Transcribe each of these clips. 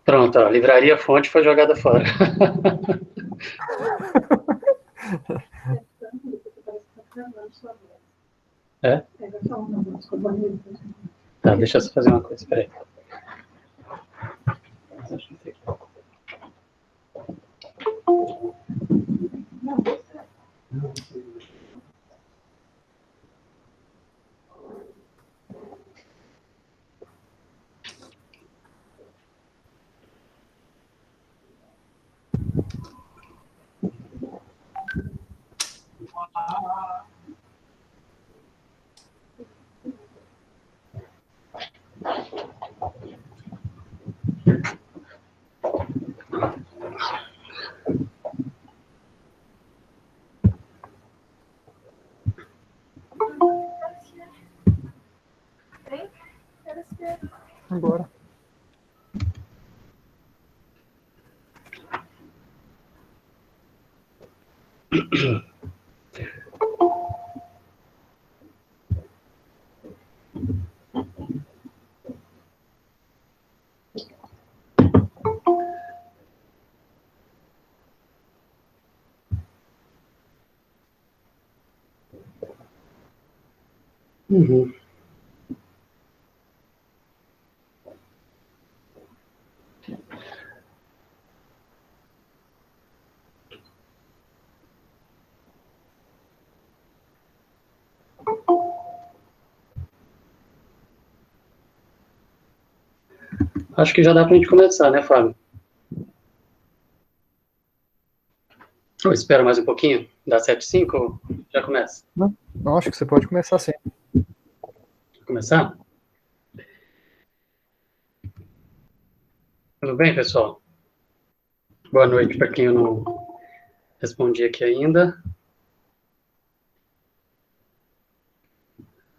Pronto, ó, livraria fonte foi jogada fora. É? Tá, deixa eu só fazer uma coisa, peraí. Embora. Uhum. Acho que já dá pra gente começar, né, Fábio? Eu espero mais um pouquinho, dá 7:05 ou já começa? Não, acho que você pode começar sim. Começar? Tudo bem, pessoal? Boa noite para quem eu não respondi aqui ainda.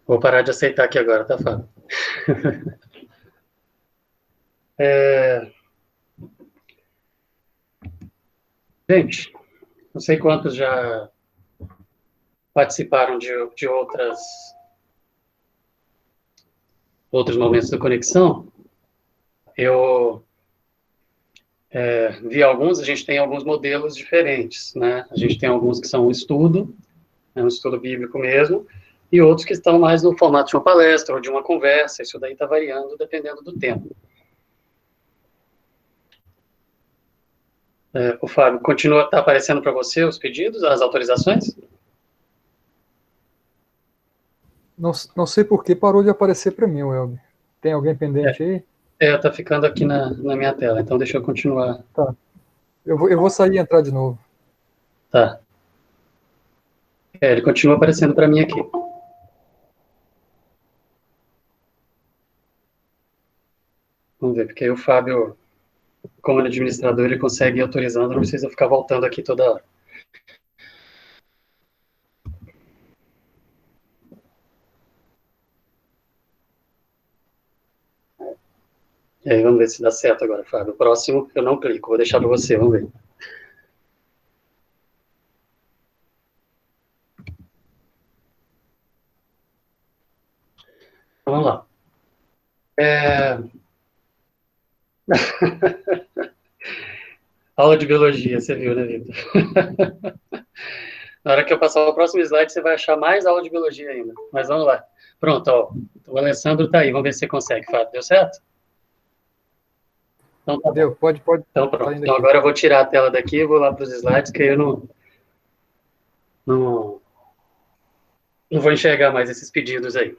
Vou parar de aceitar aqui agora, tá, Fábio? Gente, não sei quantos já participaram de outros momentos da conexão. Eu vi alguns, a gente tem alguns modelos diferentes, né? A gente tem alguns que são um estudo, um estudo bíblico mesmo, e outros que estão mais no formato de uma palestra ou de uma conversa. Isso daí está variando dependendo do tempo. O Fábio, está aparecendo para você os pedidos, as autorizações? Não sei por que parou de aparecer para mim, Welber. Tem alguém pendente aí? Tá ficando aqui na minha tela, então deixa eu continuar. Tá. Eu vou sair e entrar de novo. Tá. Ele continua aparecendo para mim aqui. Vamos ver, porque aí o Fábio, como administrador, ele consegue ir autorizando, não precisa ficar voltando aqui toda hora. E aí, vamos ver se dá certo agora, Fábio. O próximo eu não clico, vou deixar para você, vamos ver. Então, vamos lá. Aula de biologia, você viu, né, Vitor? Na hora que eu passar o próximo slide, você vai achar mais aula de biologia ainda. Mas vamos lá. Pronto, ó. O Alessandro está aí. Vamos ver se você consegue, Fábio. Deu certo? Então tá bom. Deu, pode. Então Tá pronto. indo Então aqui. agora eu vou tirar a tela daqui e vou lá para os slides, que aí eu não vou enxergar mais esses pedidos aí.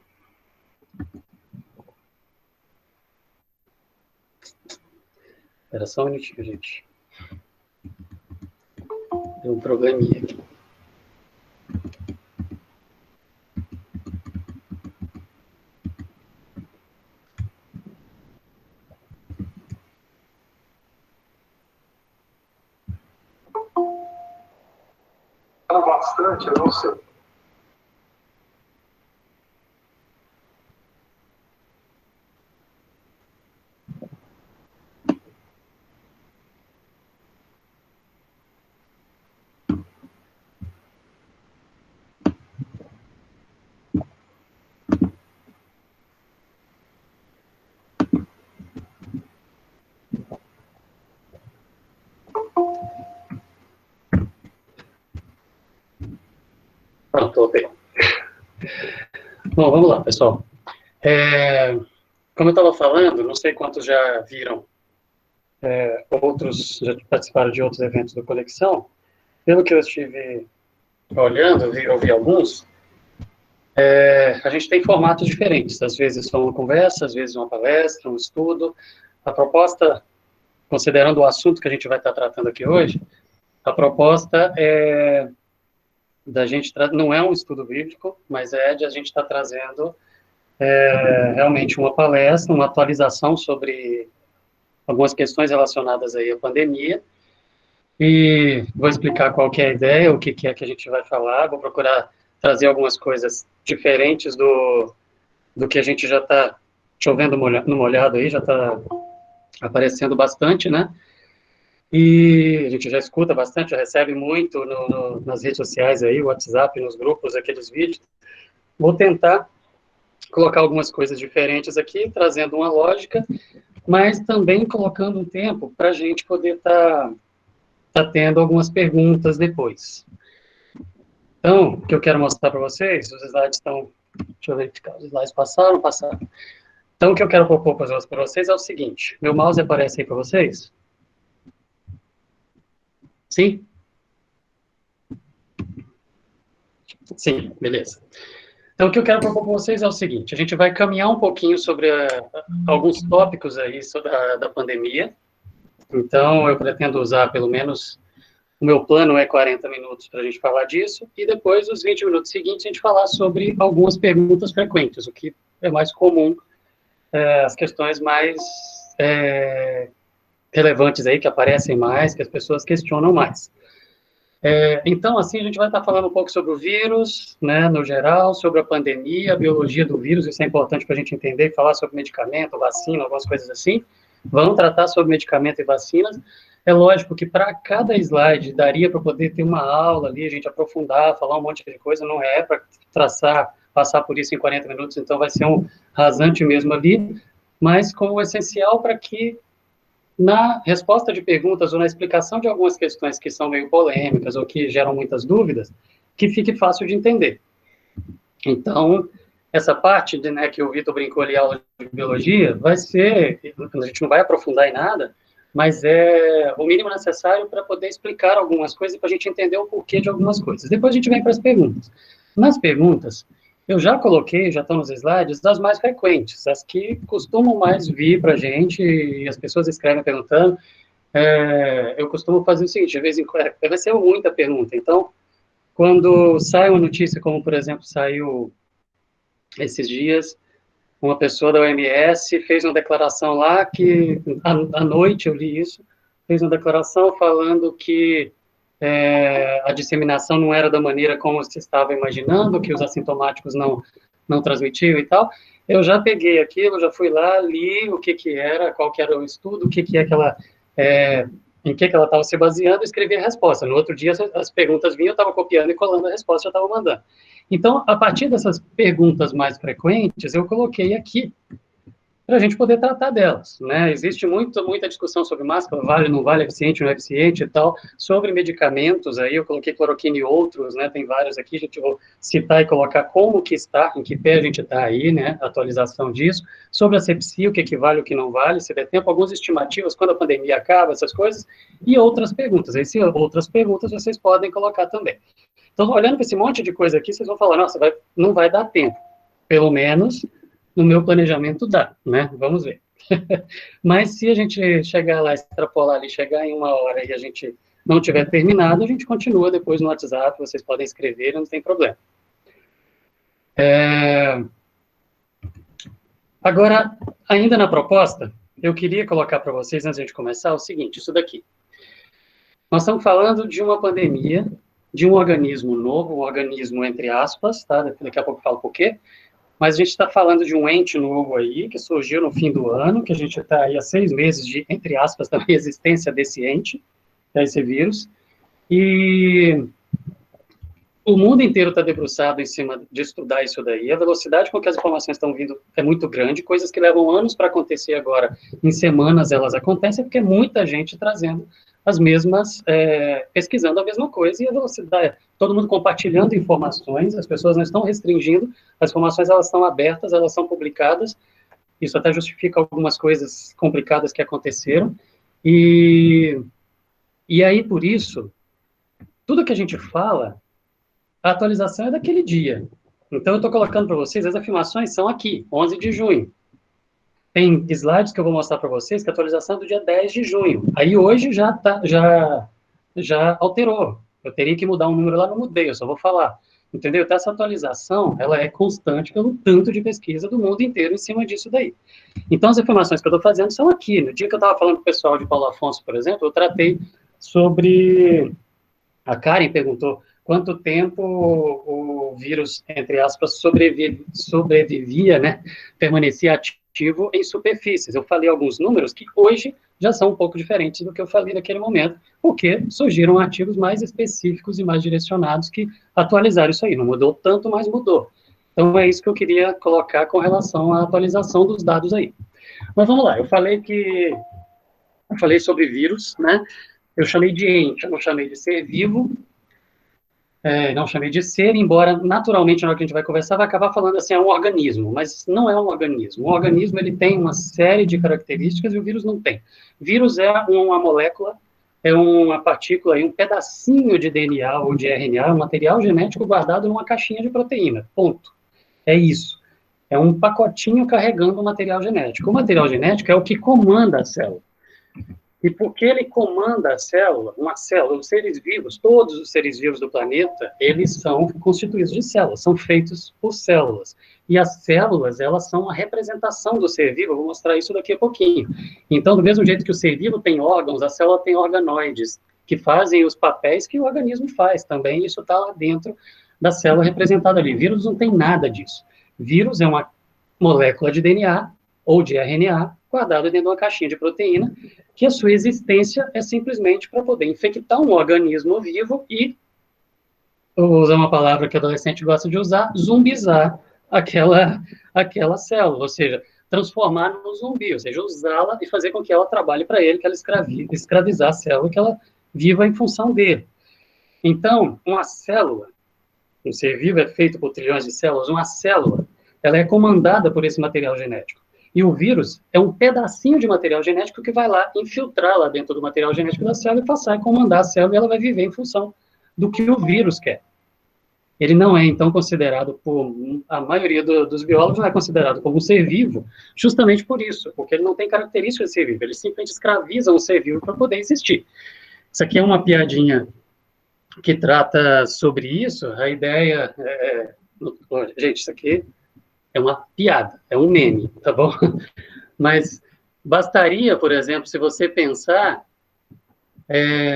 Espera só um minutinho, gente. Deu um probleminha aqui. Bastante, eu não sei. Pronto, voltei. Bom, vamos lá, pessoal. Como eu estava falando, não sei quantos já viram, outros já participaram de outros eventos do Conexão. Pelo que eu estive olhando, ouvi alguns, a gente tem formatos diferentes. Às vezes são uma conversa, às vezes uma palestra, um estudo. A proposta, considerando o assunto que a gente vai estar tratando aqui hoje, a proposta é da gente, não é um estudo bíblico, mas é de a gente estar trazendo realmente uma palestra, uma atualização sobre algumas questões relacionadas aí à pandemia, e vou explicar qual que é a ideia, o que é que a gente vai falar, vou procurar trazer algumas coisas diferentes do que a gente já está chovendo no molhado aí, já está aparecendo bastante, né? E a gente já escuta bastante, já recebe muito nas redes sociais aí, WhatsApp, nos grupos, aqueles vídeos. Vou tentar colocar algumas coisas diferentes aqui, trazendo uma lógica, mas também colocando um tempo para a gente poder estar tendo algumas perguntas depois. Então, o que eu quero mostrar para vocês, os slides estão... Deixa eu verificar, os slides passaram. Então, o que eu quero propor para vocês é o seguinte, meu mouse aparece aí para vocês? Sim? Sim, beleza. Então, o que eu quero propor para vocês é o seguinte, a gente vai caminhar um pouquinho sobre alguns tópicos aí sobre da pandemia. Então, eu pretendo usar pelo menos, o meu plano é 40 minutos para a gente falar disso, e depois, os 20 minutos seguintes, a gente falar sobre algumas perguntas frequentes, o que é mais comum, as questões mais relevantes aí, que aparecem mais, que as pessoas questionam mais. Então, assim, a gente vai estar falando um pouco sobre o vírus, né, no geral, sobre a pandemia, a biologia do vírus, isso é importante para a gente entender, falar sobre medicamento, vacina, algumas coisas assim. Vamos tratar sobre medicamento e vacinas. É lógico que para cada slide daria para poder ter uma aula ali, a gente aprofundar, falar um monte de coisa, não é para passar por isso em 40 minutos, então vai ser um rasante mesmo ali, mas como essencial para que na resposta de perguntas ou na explicação de algumas questões que são meio polêmicas ou que geram muitas dúvidas, que fique fácil de entender. Então, essa parte né, que o Vitor brincou ali, aula de biologia, vai ser, a gente não vai aprofundar em nada, mas é o mínimo necessário para poder explicar algumas coisas e para a gente entender o porquê de algumas coisas. Depois a gente vem para as perguntas. Nas perguntas, eu já coloquei, já estão nos slides, das mais frequentes, as que costumam mais vir para a gente, e as pessoas escrevem perguntando. Eu costumo fazer o seguinte, de vez em quando, vai ser muita pergunta, então, quando sai uma notícia, como, por exemplo, saiu esses dias, uma pessoa da OMS fez uma declaração lá, que, à noite eu li isso, fez uma declaração falando que a disseminação não era da maneira como se estava imaginando, que os assintomáticos não transmitiam e tal. Eu já peguei aquilo, já fui lá, li o que era, qual que era o estudo, o que é que ela, em que ela estava se baseando, e escrevi a resposta. No outro dia, as perguntas vinham, eu estava copiando e colando a resposta, já estava mandando. Então, a partir dessas perguntas mais frequentes, eu coloquei aqui, para a gente poder tratar delas, né? Existe muita discussão sobre máscara, vale, não vale, eficiente, não é eficiente e tal, sobre medicamentos, aí eu coloquei cloroquina e outros, né? Tem vários aqui, a gente vai citar e colocar como que está, em que pé a gente está aí, né? Atualização disso, sobre a sepsia, o que vale, o que não vale, se der tempo, algumas estimativas, quando a pandemia acaba, essas coisas, e outras perguntas. Aí, se outras perguntas, vocês podem colocar também. Então, olhando para esse monte de coisa aqui, vocês vão falar, nossa, não vai dar tempo, pelo menos no meu planejamento dá, né? Vamos ver. Mas se a gente chegar lá, extrapolar ali, chegar em 1 hora e a gente não tiver terminado, a gente continua depois no WhatsApp, vocês podem escrever, não tem problema. Agora, ainda na proposta, eu queria colocar para vocês, antes de a gente começar, o seguinte, isso daqui. Nós estamos falando de uma pandemia, de um organismo novo, um organismo entre aspas, tá? Daqui a pouco eu falo por quê. Mas a gente está falando de um ente novo aí, que surgiu no fim do ano, que a gente está aí há 6 meses de, entre aspas, da existência desse ente, que é esse vírus, e o mundo inteiro está debruçado em cima de estudar isso daí, a velocidade com que as informações estão vindo é muito grande, coisas que levam anos para acontecer agora, em semanas elas acontecem, porque é muita gente trazendo as mesmas, pesquisando a mesma coisa, e a velocidade, todo mundo compartilhando informações, as pessoas não estão restringindo, as informações elas estão abertas, elas são publicadas, isso até justifica algumas coisas complicadas que aconteceram, e aí, por isso, tudo que a gente fala, a atualização é daquele dia. Então, eu estou colocando para vocês, as afirmações são aqui, 11 de junho. Tem slides que eu vou mostrar para vocês, que a atualização é do dia 10 de junho. Aí, hoje, já alterou. Eu teria que mudar um número lá, não mudei, eu só vou falar. Entendeu? Então, essa atualização, ela é constante pelo tanto de pesquisa do mundo inteiro em cima disso daí. Então, as informações que eu estou fazendo são aqui. No dia que eu estava falando com o pessoal de Paulo Afonso, por exemplo, eu tratei sobre... A Karen perguntou quanto tempo o vírus, entre aspas, sobrevivia, né? Permanecia ativo em superfícies. Eu falei alguns números que hoje já são um pouco diferentes do que eu falei naquele momento, porque surgiram artigos mais específicos e mais direcionados que atualizaram isso aí. Não mudou tanto, mas mudou. Então, é isso que eu queria colocar com relação à atualização dos dados aí. Mas vamos lá, eu falei sobre vírus, né? Eu chamei de ente, eu não chamei de ser vivo, não chamei de ser, embora naturalmente na hora que a gente vai conversar vai acabar falando assim, é um organismo, mas não é um organismo. Um organismo ele tem uma série de características e o vírus não tem. Vírus é uma molécula, é uma partícula, um pedacinho de DNA ou de RNA, um material genético guardado numa caixinha de proteína, ponto. É isso. É um pacotinho carregando o material genético. O material genético é o que comanda a célula. E porque ele comanda a célula, uma célula, os seres vivos, todos os seres vivos do planeta, eles são constituídos de células, são feitos por células. E as células, elas são a representação do ser vivo, eu vou mostrar isso daqui a pouquinho. Então, do mesmo jeito que o ser vivo tem órgãos, a célula tem organoides, que fazem os papéis que o organismo faz também, isso está lá dentro da célula representada ali. Vírus não tem nada disso. Vírus é uma molécula de DNA ou de RNA, guardada dentro de uma caixinha de proteína, que a sua existência é simplesmente para poder infectar um organismo vivo e, vou usar uma palavra que o adolescente gosta de usar, zumbizar aquela célula, ou seja, transformar no zumbi, ou seja, usá-la e fazer com que ela trabalhe para ele, que ela escravizar a célula, que ela viva em função dele. Então, uma célula, um ser vivo é feito por trilhões de células, uma célula, ela é comandada por esse material genético. E o vírus é um pedacinho de material genético que vai lá infiltrar lá dentro do material genético da célula e passar a comandar a célula e ela vai viver em função do que o vírus quer. Ele não é, então, considerado por... A maioria dos biólogos não é considerado como um ser vivo, justamente por isso, porque ele não tem características de ser vivo, eles simplesmente escravizam o ser vivo para poder existir. Isso aqui é uma piadinha que trata sobre isso, a ideia... Gente, isso aqui... é uma piada, é um meme, tá bom? Mas bastaria, por exemplo, se você pensar,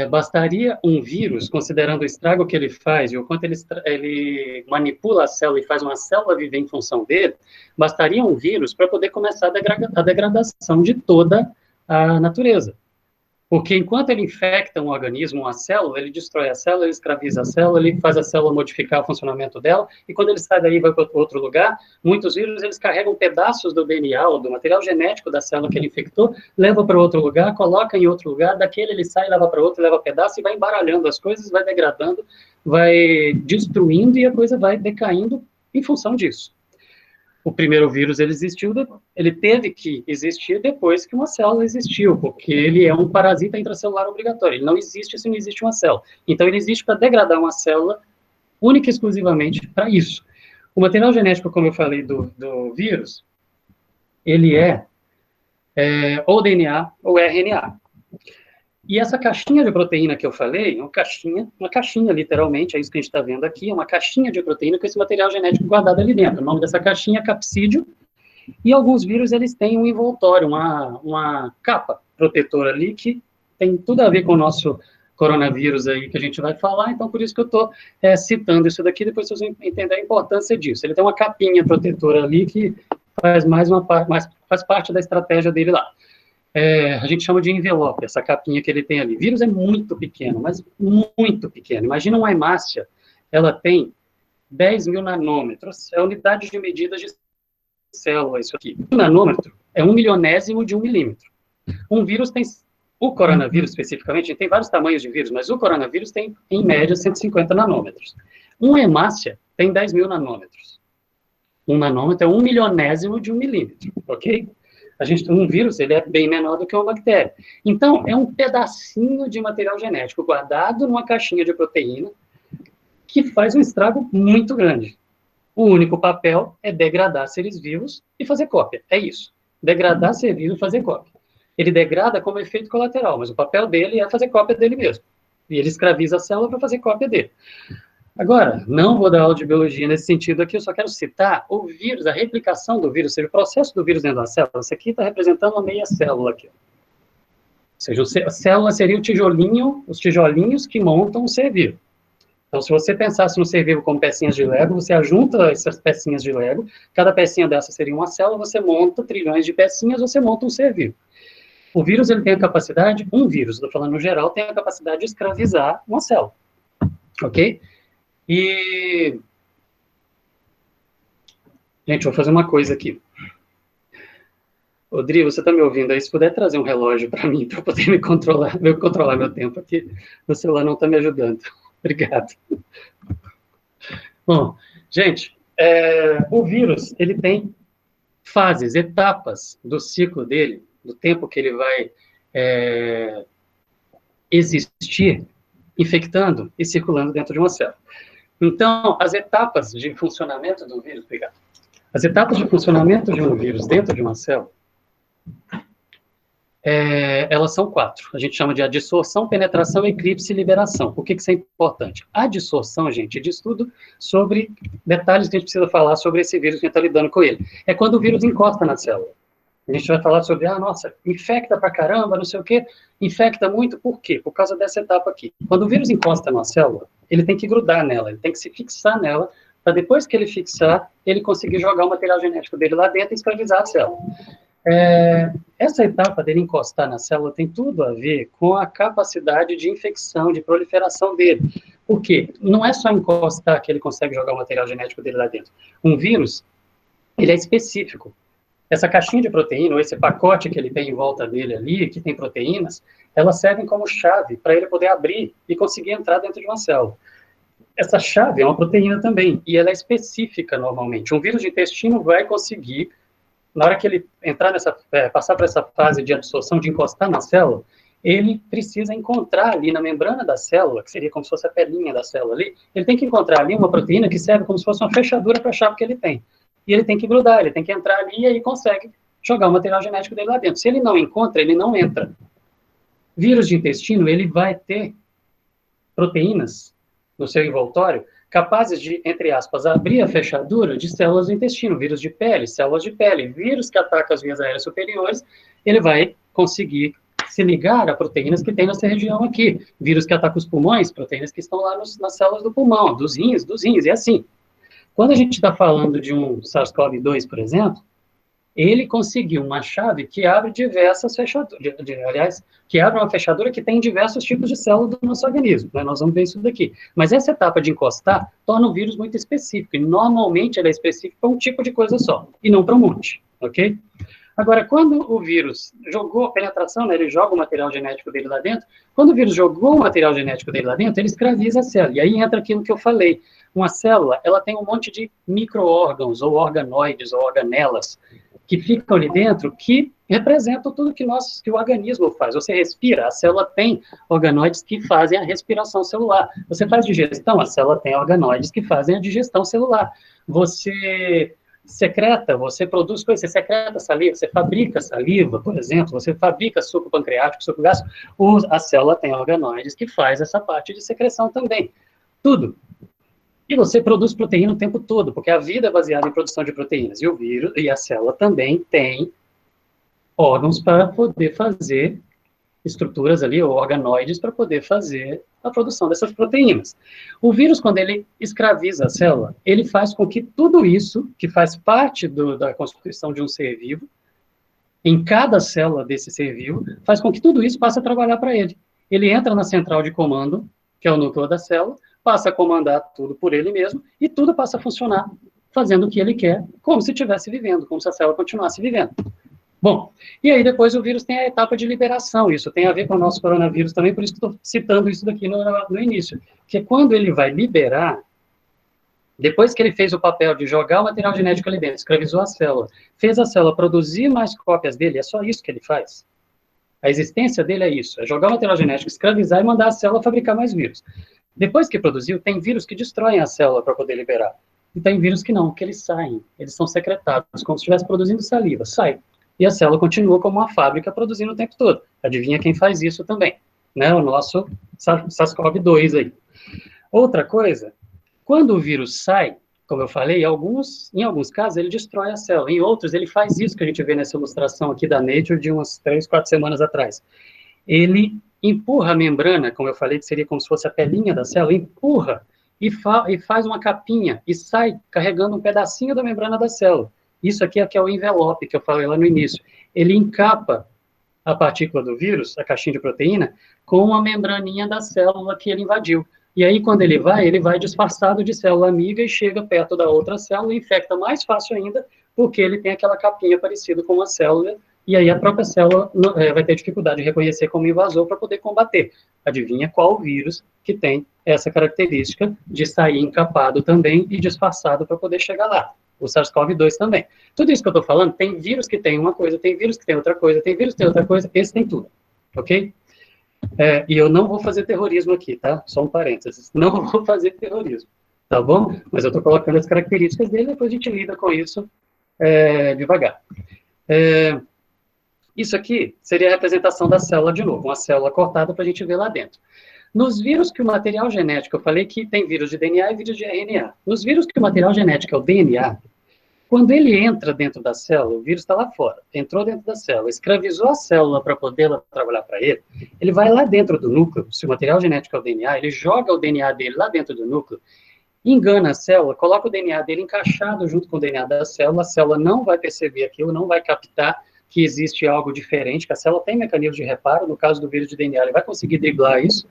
bastaria um vírus, considerando o estrago que ele faz e o quanto ele manipula a célula e faz uma célula viver em função dele, bastaria um vírus para poder começar a degradação de toda a natureza. Porque enquanto ele infecta um organismo, uma célula, ele destrói a célula, ele escraviza a célula, ele faz a célula modificar o funcionamento dela, e quando ele sai daí e vai para outro lugar, muitos vírus, eles carregam pedaços do DNA, ou do material genético da célula que ele infectou, leva para outro lugar, coloca em outro lugar, daquele ele sai, leva para outro, leva pedaço, e vai embaralhando as coisas, vai degradando, vai destruindo, e a coisa vai decaindo em função disso. O primeiro vírus, ele teve que existir depois que uma célula existiu, porque ele é um parasita intracelular obrigatório, ele não existe se não existe uma célula. Então, ele existe para degradar uma célula única e exclusivamente para isso. O material genético, como eu falei, do vírus, ele é ou DNA ou RNA. E essa caixinha de proteína que eu falei, uma caixinha literalmente, é isso que a gente está vendo aqui, é uma caixinha de proteína com esse material genético guardado ali dentro. O nome dessa caixinha é capsídeo, e alguns vírus, eles têm um envoltório, uma capa protetora ali, que tem tudo a ver com o nosso coronavírus aí, que a gente vai falar, então por isso que eu estou citando isso daqui, depois vocês vão entender a importância disso. Ele tem uma capinha protetora ali, que faz faz parte da estratégia dele lá. A gente chama de envelope, essa capinha que ele tem ali. Vírus é muito pequeno, mas muito pequeno. Imagina uma hemácia, ela tem 10 mil nanômetros, é a unidade de medida de célula, isso aqui. Um nanômetro é 1 milionésimo de 1 milímetro. Um vírus tem O coronavírus, especificamente, tem vários tamanhos de vírus, mas o coronavírus tem, em média, 150 nanômetros. Uma hemácia tem 10 mil nanômetros. Um nanômetro é 1/1000º de 1 milímetro, ok? Um vírus, ele é bem menor do que uma bactéria. Então, é um pedacinho de material genético guardado numa caixinha de proteína que faz um estrago muito grande. O único papel é degradar seres vivos e fazer cópia. É isso. Degradar ser vivo e fazer cópia. Ele degrada como efeito colateral, mas o papel dele é fazer cópia dele mesmo. E ele escraviza a célula para fazer cópia dele. Agora, não vou dar aula de biologia nesse sentido aqui, eu só quero citar o vírus, a replicação do vírus, ou seja, o processo do vírus dentro da célula. Isso aqui está representando uma meia célula aqui. Ou seja, a célula seria o tijolinho, os tijolinhos que montam o ser vivo. Então, se você pensasse no ser vivo como pecinhas de Lego, você ajunta essas pecinhas de Lego, cada pecinha dessa seria uma célula, você monta trilhões de pecinhas, você monta um ser vivo. O vírus, ele tem a capacidade, um vírus, estou falando no geral, tem a capacidade de escravizar uma célula. Ok? E... Gente, vou fazer uma coisa aqui. Rodrigo, você está me ouvindo aí? Se puder trazer um relógio para mim, para eu poder controlar meu tempo aqui, meu celular não está me ajudando. Obrigado. Bom, gente, o vírus, ele tem fases, etapas do ciclo dele, do tempo que ele vai existir, infectando e circulando dentro de uma célula. Então, as etapas de funcionamento do vírus, obrigado. As etapas de funcionamento de um vírus dentro de uma célula, elas são 4. A gente chama de adsorção, penetração, eclipse e liberação. Por que isso é importante? A adsorção, gente, diz tudo sobre detalhes que a gente precisa falar sobre esse vírus que a gente está lidando com ele. É quando o vírus encosta na célula. A gente vai falar sobre, nossa, infecta pra caramba, não sei o quê. Infecta muito, por quê? Por causa dessa etapa aqui. Quando o vírus encosta numa célula, ele tem que grudar nela, ele tem que se fixar nela, para depois que ele fixar, ele conseguir jogar o material genético dele lá dentro e escravizar a célula. Essa etapa dele encostar na célula tem tudo a ver com a capacidade de infecção, de proliferação dele. Por quê? Não é só encostar que ele consegue jogar o material genético dele lá dentro. Um vírus, ele é específico. Essa caixinha de proteína, ou esse pacote que ele tem em volta dele ali, que tem proteínas, elas servem como chave para ele poder abrir e conseguir entrar dentro de uma célula. Essa chave é uma proteína também, e ela é específica normalmente. Um vírus de intestino vai conseguir, na hora que ele entrar passar por essa fase de absorção, de encostar na célula, ele precisa encontrar ali na membrana da célula, que seria como se fosse a pelinha da célula ali, ele tem que encontrar ali uma proteína que serve como se fosse uma fechadura para a chave que ele tem. E ele tem que grudar, ele tem que entrar ali e aí consegue jogar o material genético dele lá dentro. Se ele não encontra, ele não entra. Vírus de intestino, ele vai ter proteínas no seu envoltório capazes de, entre aspas, abrir a fechadura de células do intestino. Vírus de pele, células de pele. Vírus que ataca as vias aéreas superiores, ele vai conseguir se ligar a proteínas que tem nessa região aqui. Vírus que ataca os pulmões, proteínas que estão lá nas células do pulmão, dos rins, e assim. Quando a gente está falando de um SARS-CoV-2, por exemplo, ele conseguiu uma chave que abre diversas fechaduras, aliás, que abre uma fechadura que tem diversos tipos de células do nosso organismo, né? Nós vamos ver isso daqui. Mas essa etapa de encostar torna o vírus muito específico, e normalmente ele é específico para um tipo de coisa só, e não para um monte, ok? Agora, quando o vírus jogou a penetração, né, ele joga o material genético dele lá dentro, quando o vírus jogou o material genético dele lá dentro, ele escraviza a célula, e aí entra aquilo que eu falei. Uma célula, ela tem um monte de micro-órgãos, ou organoides, ou organelas, que ficam ali dentro, que representam tudo que o organismo faz. Você respira, a célula tem organoides que fazem a respiração celular. Você faz digestão, a célula tem organoides que fazem a digestão celular. Você secreta, você produz coisas, você secreta saliva, você fabrica saliva, por exemplo, você fabrica suco pancreático, suco gástrico, a célula tem organoides que faz essa parte de secreção também. Tudo. E você produz proteína o tempo todo, porque a vida é baseada em produção de proteínas. E o vírus e a célula também tem órgãos para poder fazer estruturas ali, ou organoides, para poder fazer a produção dessas proteínas. O vírus, quando ele escraviza a célula, ele faz com que tudo isso, que faz parte da constituição de um ser vivo, em cada célula desse ser vivo, faz com que tudo isso passe a trabalhar para ele. Ele entra na central de comando, que é o núcleo da célula, passa a comandar tudo por ele mesmo, e tudo passa a funcionar, fazendo o que ele quer, como se estivesse vivendo, como se a célula continuasse vivendo. Bom, e aí depois o vírus tem a etapa de liberação, isso tem a ver com o nosso coronavírus também, por isso que estou citando isso daqui no início. Porque quando ele vai liberar, depois que ele fez o papel de jogar o material genético ali dentro, escravizou a célula, fez a célula produzir mais cópias dele, é só isso que ele faz. A existência dele é isso, é jogar o material genético, escravizar e mandar a célula fabricar mais vírus. Depois que produziu, tem vírus que destroem a célula para poder liberar. E tem vírus que não, que eles saem, eles são secretados, como se estivesse produzindo saliva, sai. E a célula continua como uma fábrica produzindo o tempo todo. Adivinha quem faz isso também? Né? O nosso SARS-CoV-2 aí. Outra coisa, quando o vírus sai, como eu falei, em alguns casos ele destrói a célula, em outros ele faz isso que a gente vê nessa ilustração aqui da Nature de umas 3, 4 semanas atrás. Ele empurra a membrana, como eu falei, que seria como se fosse a pelinha da célula, empurra e faz uma capinha e sai carregando um pedacinho da membrana da célula. Isso aqui é que é o envelope que eu falei lá no início. Ele encapa a partícula do vírus, a caixinha de proteína, com a membraninha da célula que ele invadiu. E aí, quando ele vai disfarçado de célula amiga e chega perto da outra célula e infecta mais fácil ainda, porque ele tem aquela capinha parecida com uma célula, e aí a própria célula vai ter dificuldade de reconhecer como invasor para poder combater. Adivinha qual vírus que tem essa característica de sair encapado também e disfarçado para poder chegar lá? O SARS-CoV-2 também. Tudo isso que eu estou falando, tem vírus que tem uma coisa, tem vírus que tem outra coisa, tem vírus que tem outra coisa, esse tem tudo, ok? E eu não vou fazer terrorismo aqui, tá? Só um parênteses. Não vou fazer terrorismo, tá bom? Mas eu estou colocando as características dele, depois a gente lida com isso devagar. Isso aqui seria a representação da célula de novo, uma célula cortada para a gente ver lá dentro. Nos vírus que o material genético, eu falei que tem vírus de DNA e vírus de RNA. Nos vírus que o material genético é o DNA, quando ele entra dentro da célula, o vírus está lá fora, entrou dentro da célula, escravizou a célula para poder trabalhar para ele, ele vai lá dentro do núcleo, se o material genético é o DNA, ele joga o DNA dele lá dentro do núcleo, engana a célula, coloca o DNA dele encaixado junto com o DNA da célula, a célula não vai perceber aquilo, não vai captar que existe algo diferente, que a célula tem mecanismos de reparo, no caso do vírus de DNA, ele vai conseguir driblar isso,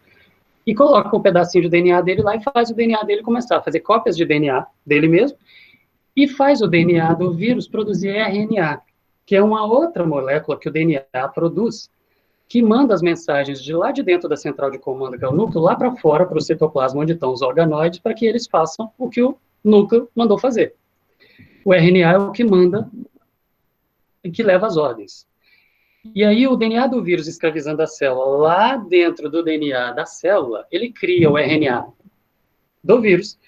e coloca um pedacinho de DNA dele lá e faz o DNA dele começar a fazer cópias de DNA dele mesmo, e faz o DNA do vírus produzir RNA, que é uma outra molécula que o DNA produz, que manda as mensagens de lá de dentro da central de comando, que é o núcleo, lá para fora, para o citoplasma, onde estão os organoides, para que eles façam o que o núcleo mandou fazer. O RNA é o que manda e que leva as ordens. E aí o DNA do vírus escravizando a célula lá dentro do DNA da célula, ele cria o RNA do vírus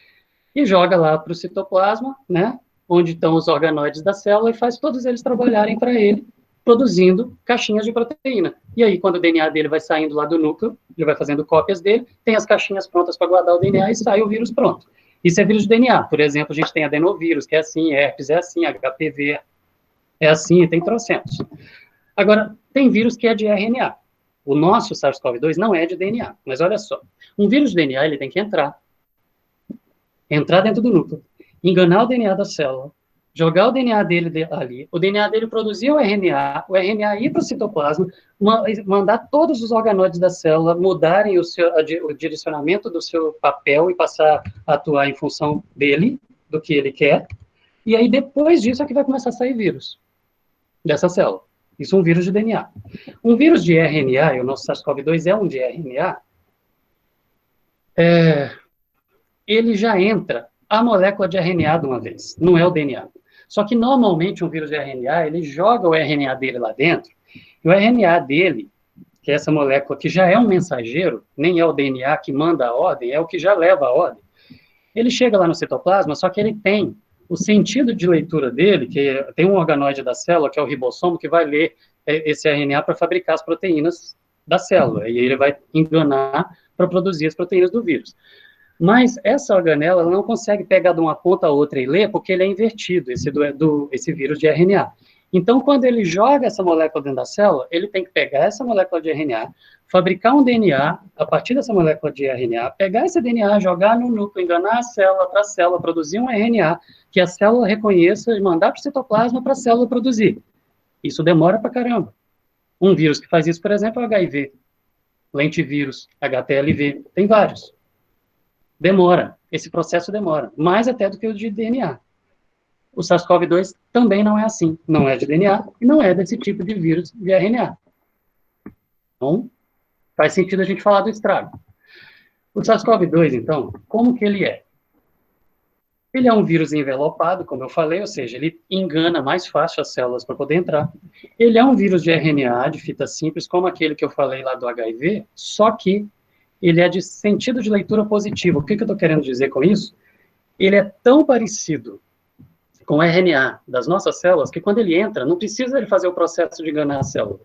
e joga lá para o citoplasma, né, onde estão os organoides da célula, e faz todos eles trabalharem para ele, produzindo caixinhas de proteína. E aí, quando o DNA dele vai saindo lá do núcleo, ele vai fazendo cópias dele, tem as caixinhas prontas para guardar o DNA e sai o vírus pronto. Isso é vírus de DNA. Por exemplo, a gente tem adenovírus, que é assim, herpes é assim, HPV é assim, tem trocentos. Agora, tem vírus que é de RNA. O nosso SARS-CoV-2 não é de DNA, mas olha só. Um vírus de DNA, ele tem que entrar dentro do núcleo, enganar o DNA da célula, jogar o DNA dele ali, o DNA dele produzir o RNA ir para o citoplasma, mandar todos os organoides da célula mudarem o direcionamento do seu papel e passar a atuar em função dele, do que ele quer, e aí depois disso é que vai começar a sair vírus dessa célula. Isso é um vírus de DNA. Um vírus de RNA, e o nosso SARS-CoV-2 é um de RNA, ele já entra a molécula de RNA de uma vez, não é o DNA. Só que, normalmente, um vírus de RNA, ele joga o RNA dele lá dentro, e o RNA dele, que é essa molécula que já é um mensageiro, nem é o DNA que manda a ordem, é o que já leva a ordem, ele chega lá no citoplasma, só que ele tem o sentido de leitura dele, que tem um organoide da célula, que é o ribossomo, que vai ler esse RNA para fabricar as proteínas da célula, e ele vai enganar para produzir as proteínas do vírus. Mas essa organela ela não consegue pegar de uma ponta a outra e ler, porque ele é invertido, esse vírus de RNA. Então, quando ele joga essa molécula dentro da célula, ele tem que pegar essa molécula de RNA, fabricar um DNA a partir dessa molécula de RNA, pegar esse DNA, jogar no núcleo, enganar a célula para a célula produzir um RNA, que a célula reconheça e mandar para o citoplasma para a célula produzir. Isso demora pra caramba. Um vírus que faz isso, por exemplo, é o HIV, lentivírus, HTLV, tem vários. Demora, esse processo demora, mais até do que o de DNA. O SARS-CoV-2 também não é assim. Não é de DNA e não é desse tipo de vírus de RNA. Então, faz sentido a gente falar do estrago. O SARS-CoV-2, então, como que ele é? Ele é um vírus envelopado, como eu falei, ou seja, ele engana mais fácil as células para poder entrar. Ele é um vírus de RNA, de fita simples, como aquele que eu falei lá do HIV, só que ele é de sentido de leitura positivo. O que eu estou querendo dizer com isso? Ele é tão parecido com o RNA das nossas células que quando ele entra, não precisa ele fazer o processo de enganar a célula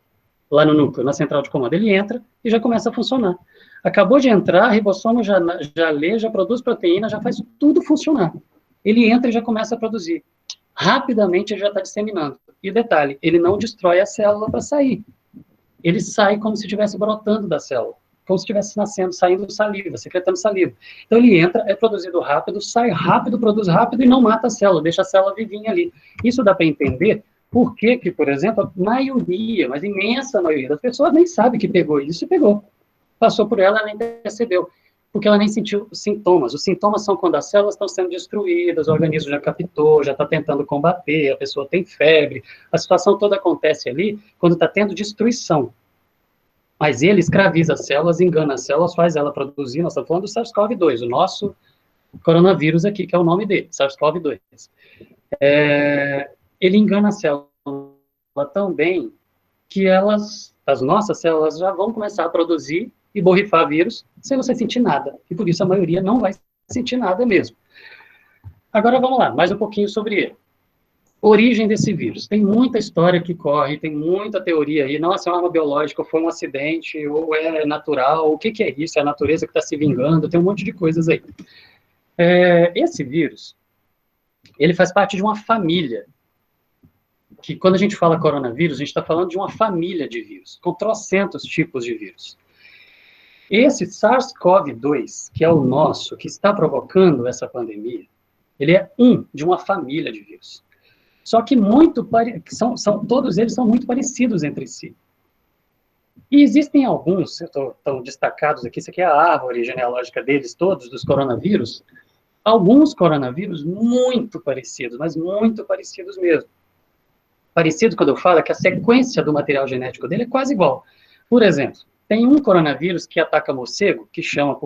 lá no núcleo, na central de comando. Ele entra e já começa a funcionar. Acabou de entrar, ribossomo já lê, já produz proteína, já faz tudo funcionar. Ele entra e já começa a produzir. Rapidamente ele já está disseminando. E detalhe, ele não destrói a célula para sair. Ele sai como se estivesse brotando da célula, como se estivesse nascendo, saindo saliva, secretando saliva. Então ele entra, é produzido rápido, sai rápido, produz rápido e não mata a célula, deixa a célula vivinha ali. Isso dá para entender por que, por exemplo, a maioria, mas imensa maioria das pessoas nem sabe que pegou isso e pegou. Passou por ela, nem percebeu, porque ela nem sentiu os sintomas. Os sintomas são quando as células estão sendo destruídas, o organismo já captou, já está tentando combater, a pessoa tem febre, a situação toda acontece ali quando está tendo destruição. Mas ele escraviza as células, engana as células, faz ela produzir, nós estamos falando do SARS-CoV-2, o nosso coronavírus aqui, que é o nome dele, SARS-CoV-2. Ele engana a célula tão bem que as nossas células já vão começar a produzir e borrifar vírus sem você sentir nada. E por isso a maioria não vai sentir nada mesmo. Agora vamos lá, mais um pouquinho sobre ele. Origem desse vírus. Tem muita história que corre, tem muita teoria aí. Não, é uma arma biológica, ou foi um acidente, ou é natural. O que é isso? É a natureza que está se vingando. Tem um monte de coisas aí. Esse vírus, ele faz parte de uma família. Que quando a gente fala coronavírus, a gente está falando de uma família de vírus, com trocentos tipos de vírus. Esse SARS-CoV-2, que é o nosso, que está provocando essa pandemia, ele é de uma família de vírus. Só que todos eles são muito parecidos entre si. E existem alguns, estão destacados aqui, isso aqui é a árvore genealógica deles todos, dos coronavírus, alguns coronavírus muito parecidos, mas muito parecidos mesmo. Parecido, quando eu falo, é que a sequência do material genético dele é quase igual. Por exemplo, tem um coronavírus que ataca morcego, que chama,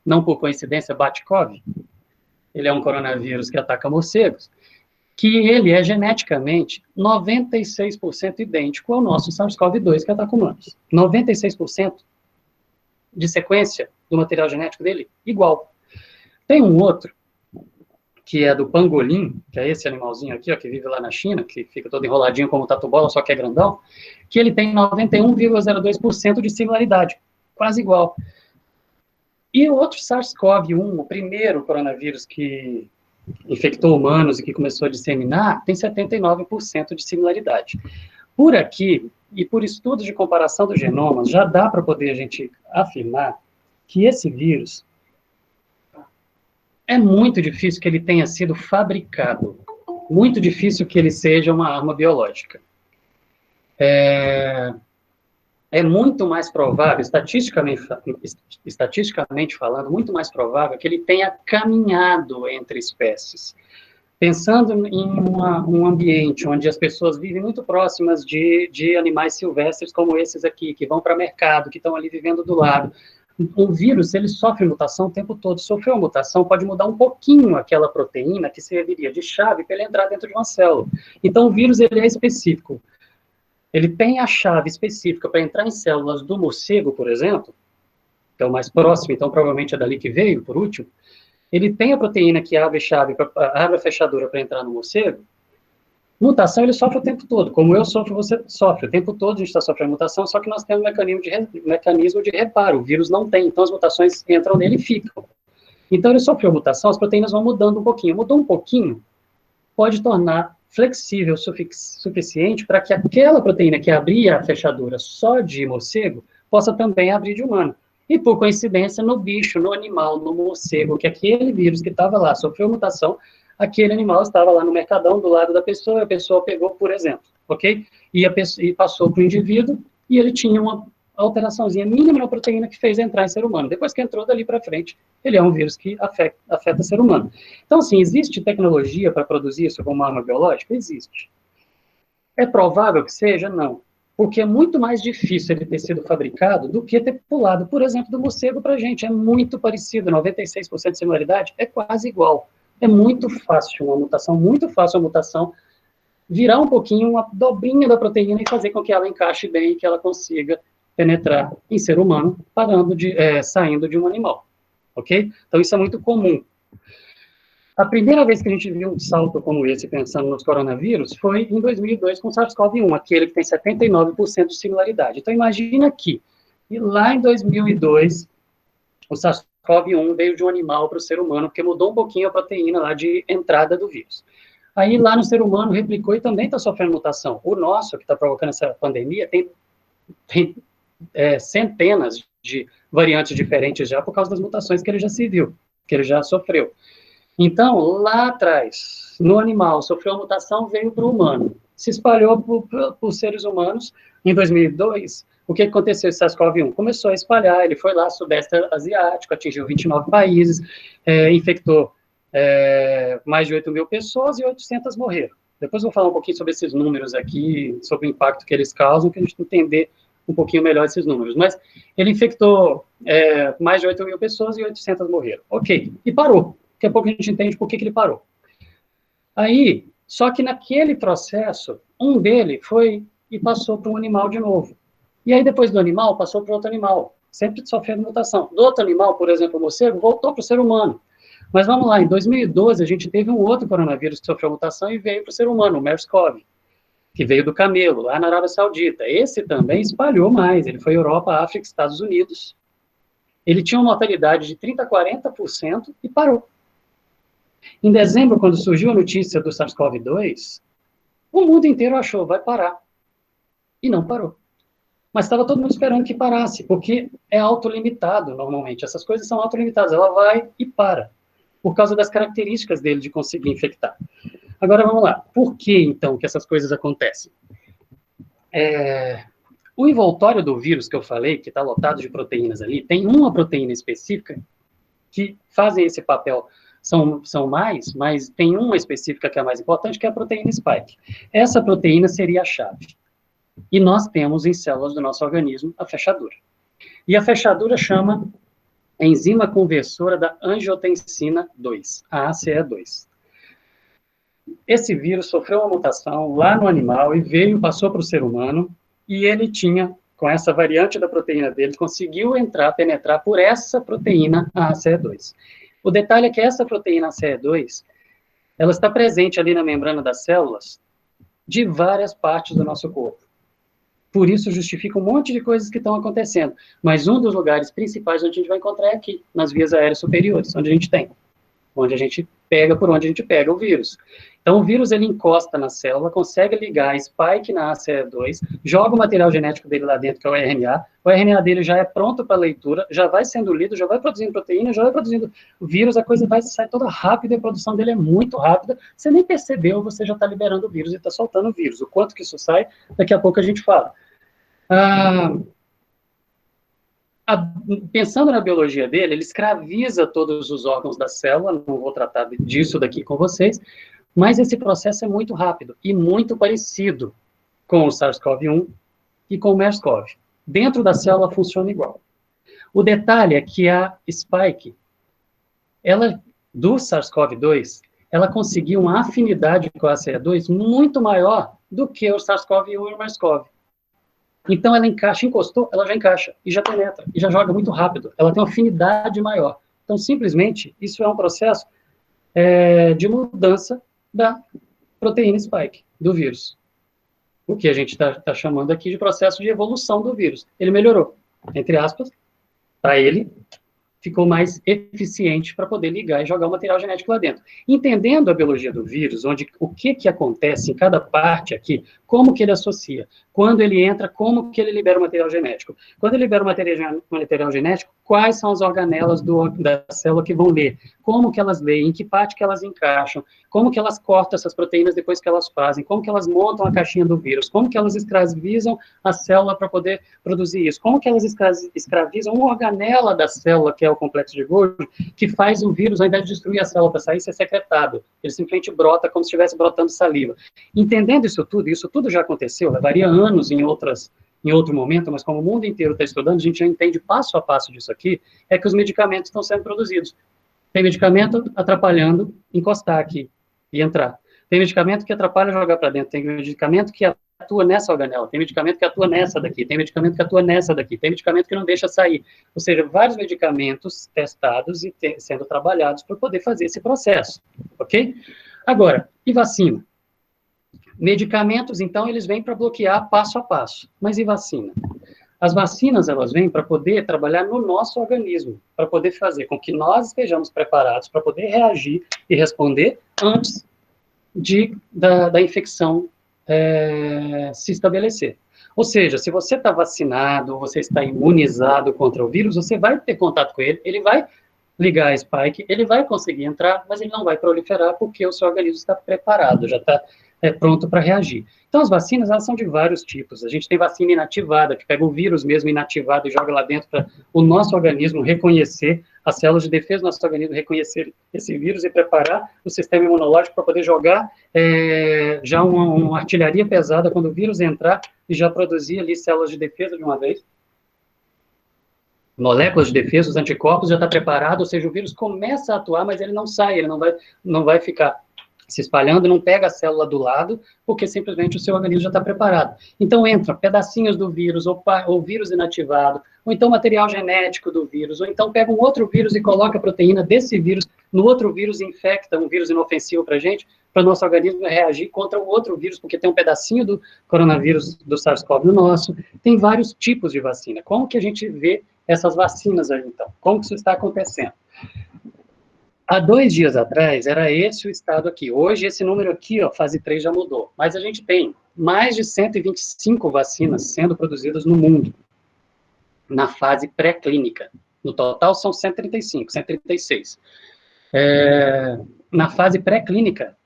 não por coincidência, Bat-Cov. Ele é um coronavírus que ataca morcegos, que ele é geneticamente 96% idêntico ao nosso SARS-CoV-2 que ataca humanos. 96% de sequência do material genético dele, igual. Tem um outro, que é do pangolim, que é esse animalzinho aqui, ó, que vive lá na China, que fica todo enroladinho como tatu-bola, só que é grandão, que ele tem 91,02% de similaridade, quase igual. E o outro SARS-CoV-1, o primeiro coronavírus que infectou humanos e que começou a disseminar, tem 79% de similaridade. Por aqui, e por estudos de comparação dos genomas, já dá para poder a gente afirmar que esse vírus é muito difícil que ele tenha sido fabricado, muito difícil que ele seja uma arma biológica. É muito mais provável, estatisticamente falando, muito mais provável que ele tenha caminhado entre espécies. Pensando em um ambiente onde as pessoas vivem muito próximas de animais silvestres como esses aqui, que vão para mercado, que estão ali vivendo do lado. Um vírus, ele sofre mutação o tempo todo. Sofreu uma mutação, pode mudar um pouquinho aquela proteína que serviria de chave para ele entrar dentro de uma célula. Então, o vírus, ele é específico. Ele tem a chave específica para entrar em células do morcego, por exemplo, que é o mais próximo, então provavelmente é dali que veio, por último. Ele tem a proteína que abre a fechadura para entrar no morcego. Mutação ele sofre o tempo todo, como eu sofro, você sofre. O tempo todo a gente está sofrendo mutação, só que nós temos um mecanismo de reparo, o vírus não tem, então as mutações entram nele e ficam. Então ele sofreu mutação, as proteínas vão mudando um pouquinho. Mudou um pouquinho, pode tornar flexível o suficiente para que aquela proteína que abria a fechadura só de morcego possa também abrir de humano. E por coincidência, no bicho, no animal, no morcego, que aquele vírus que estava lá sofreu mutação, aquele animal estava lá no mercadão do lado da pessoa, a pessoa pegou, por exemplo, ok? E passou para o indivíduo, e ele tinha alteraçãozinha mínima na proteína que fez entrar em ser humano. Depois que entrou dali para frente, ele é um vírus que afeta ser humano. Então, assim, existe tecnologia para produzir isso como arma biológica? Existe. É provável que seja? Não. Porque é muito mais difícil ele ter sido fabricado do que ter pulado, por exemplo, do morcego para a gente. É muito parecido, 96% de similaridade, é quase igual. É muito fácil uma mutação virar um pouquinho uma dobrinha da proteína e fazer com que ela encaixe bem e que ela consiga penetrar em ser humano, saindo de um animal, ok? Então, isso é muito comum. A primeira vez que a gente viu um salto como esse, pensando nos coronavírus, foi em 2002 com o SARS-CoV-1, aquele que tem 79% de similaridade. Então, imagina aqui, e lá em 2002, o SARS-CoV-1 veio de um animal para o ser humano, porque mudou um pouquinho a proteína lá de entrada do vírus. Aí, lá no ser humano, replicou e também está sofrendo mutação. O nosso, que está provocando essa pandemia, tem centenas de variantes diferentes já por causa das mutações que ele já se viu, que ele já sofreu. Então, lá atrás, no animal, sofreu uma mutação, veio para o humano. Se espalhou por seres humanos. Em 2002, o que aconteceu com o SARS-CoV-1? Começou a espalhar, ele foi lá, sudeste asiático, atingiu 29 países, infectou mais de 8 mil pessoas e 800 morreram. Depois eu vou falar um pouquinho sobre esses números aqui, sobre o impacto que eles causam, que a gente entender um pouquinho melhor esses números. Mas ele infectou mais de 8 mil pessoas e 800 morreram. Ok, e parou. Daqui a pouco a gente entende por que ele parou. Aí, só que naquele processo, um dele foi e passou para um animal de novo. E aí, depois do animal, passou para outro animal, sempre sofrendo mutação. Do outro animal, por exemplo, o morcego, voltou para o ser humano. Mas vamos lá, em 2012, a gente teve um outro coronavírus que sofreu mutação e veio para o ser humano, o MERS-CoV, que veio do camelo, lá na Arábia Saudita. Esse também espalhou mais, ele foi Europa, África, Estados Unidos. Ele tinha uma mortalidade de 30% a 40% e parou. Em dezembro, quando surgiu a notícia do SARS-CoV-2, o mundo inteiro achou, vai parar. E não parou. Mas estava todo mundo esperando que parasse, porque é autolimitado, normalmente. Essas coisas são autolimitadas, ela vai e para, por causa das características dele de conseguir infectar. Agora, vamos lá. Por que, então, que essas coisas acontecem? O envoltório do vírus que eu falei, que está lotado de proteínas ali, tem uma proteína específica que fazem esse papel. São mais, mas tem uma específica que é a mais importante, que é a proteína spike. Essa proteína seria a chave. E nós temos em células do nosso organismo a fechadura. E a fechadura chama enzima conversora da angiotensina 2, a ACE2. Esse vírus sofreu uma mutação lá no animal e passou para o ser humano, e ele tinha, com essa variante da proteína dele, conseguiu penetrar por essa proteína, a ACE2. O detalhe é que essa proteína ACE2, ela está presente ali na membrana das células de várias partes do nosso corpo. Por isso justifica um monte de coisas que estão acontecendo. Mas um dos lugares principais onde a gente vai encontrar é aqui, nas vias aéreas superiores, onde a gente pega o vírus. Então, o vírus, ele encosta na célula, consegue ligar spike na ACE2, joga o material genético dele lá dentro, que é o RNA. O RNA dele já é pronto para leitura, já vai sendo lido, já vai produzindo proteína, já vai produzindo o vírus, a coisa vai sair toda rápida, a produção dele é muito rápida. Você nem percebeu, você já está liberando o vírus e está soltando o vírus. O quanto que isso sai, daqui a pouco a gente fala. Pensando na biologia dele, ele escraviza todos os órgãos da célula, não vou tratar disso daqui com vocês, mas esse processo é muito rápido e muito parecido com o SARS-CoV-1 e com o MERS-CoV. Dentro da célula funciona igual. O detalhe é que a spike, do SARS-CoV-2, ela conseguiu uma afinidade com a ACE2 muito maior do que o SARS-CoV-1 e o MERS-CoV. Então, ela encostou, ela já encaixa, e já penetra, e já joga muito rápido. Ela tem uma afinidade maior. Então, simplesmente, isso é um processo de mudança da proteína spike, do vírus. O que a gente está chamando aqui de processo de evolução do vírus. Ele melhorou, entre aspas, para ele, ficou mais eficiente para poder ligar e jogar o material genético lá dentro. Entendendo a biologia do vírus, o que acontece em cada parte aqui, como que ele associa, quando ele entra, como que ele libera o material genético. Quando ele libera o material genético, quais são as organelas da célula que vão ler, como que elas leem, em que parte que elas encaixam, como que elas cortam essas proteínas depois que elas fazem, como que elas montam a caixinha do vírus, como que elas escravizam a célula para poder produzir isso, como que elas escravizam uma organela da célula, que é o complexo de Golgi, que faz o vírus, ao invés de destruir a célula para sair, ser secretado. Ele simplesmente brota como se estivesse brotando saliva. Entendendo isso tudo já aconteceu, levaria anos em outro momento, mas como o mundo inteiro está estudando, a gente já entende passo a passo disso aqui, é que os medicamentos estão sendo produzidos. Tem medicamento atrapalhando encostar aqui e entrar. Tem medicamento que atrapalha jogar para dentro. Tem medicamento que atua nessa organela. Tem medicamento que atua nessa daqui. Tem medicamento que atua nessa daqui. Tem medicamento que não deixa sair. Ou seja, vários medicamentos testados e sendo trabalhados para poder fazer esse processo. Ok? Agora, e vacina? Medicamentos, então, eles vêm para bloquear passo a passo. Mas e vacina? As vacinas, elas vêm para poder trabalhar no nosso organismo, para poder fazer com que nós estejamos preparados para poder reagir e responder antes da infecção se estabelecer. Ou seja, se você está vacinado, você está imunizado contra o vírus, você vai ter contato com ele vai ligar a spike, ele vai conseguir entrar, mas ele não vai proliferar porque o seu organismo está preparado, já está pronto para reagir. Então, as vacinas, elas são de vários tipos. A gente tem vacina inativada, que pega o vírus mesmo inativado e joga lá dentro para o nosso organismo reconhecer, as células de defesa do nosso organismo reconhecer esse vírus e preparar o sistema imunológico para poder jogar já uma artilharia pesada quando o vírus entrar e já produzir ali células de defesa de uma vez. Moléculas de defesa, os anticorpos já está preparado, ou seja, o vírus começa a atuar, mas ele não sai, ele não vai ficar se espalhando, não pega a célula do lado, porque simplesmente o seu organismo já está preparado. Então entra pedacinhos do vírus, ou vírus inativado, ou então material genético do vírus, ou então pega um outro vírus e coloca a proteína desse vírus no outro vírus e infecta um vírus inofensivo para a gente, para o nosso organismo reagir contra o outro vírus, porque tem um pedacinho do coronavírus do SARS-CoV no nosso. Tem vários tipos de vacina. Como que a gente vê essas vacinas aí, então? Como que isso está acontecendo? Há 2 dias atrás, era esse o estado aqui. Hoje, esse número aqui, ó, fase 3 já mudou. Mas a gente tem mais de 125 vacinas sendo produzidas no mundo, na fase pré-clínica. No total, são 135, 136. Na fase pré-clínica,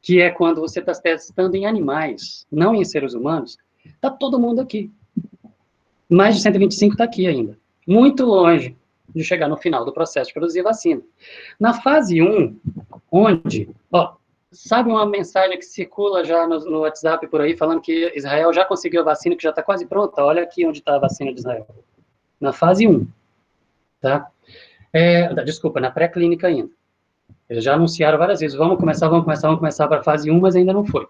que é quando você está testando em animais, não em seres humanos, está todo mundo aqui. Mais de 125 está aqui ainda. Muito longe de chegar no final do processo de produzir vacina. Na fase 1, onde, sabe uma mensagem que circula já no WhatsApp por aí, falando que Israel já conseguiu a vacina, que já está quase pronta? Olha aqui onde está a vacina de Israel. Na fase 1, tá? Desculpa, na pré-clínica ainda. Eles já anunciaram várias vezes, vamos começar para a fase 1, mas ainda não foi.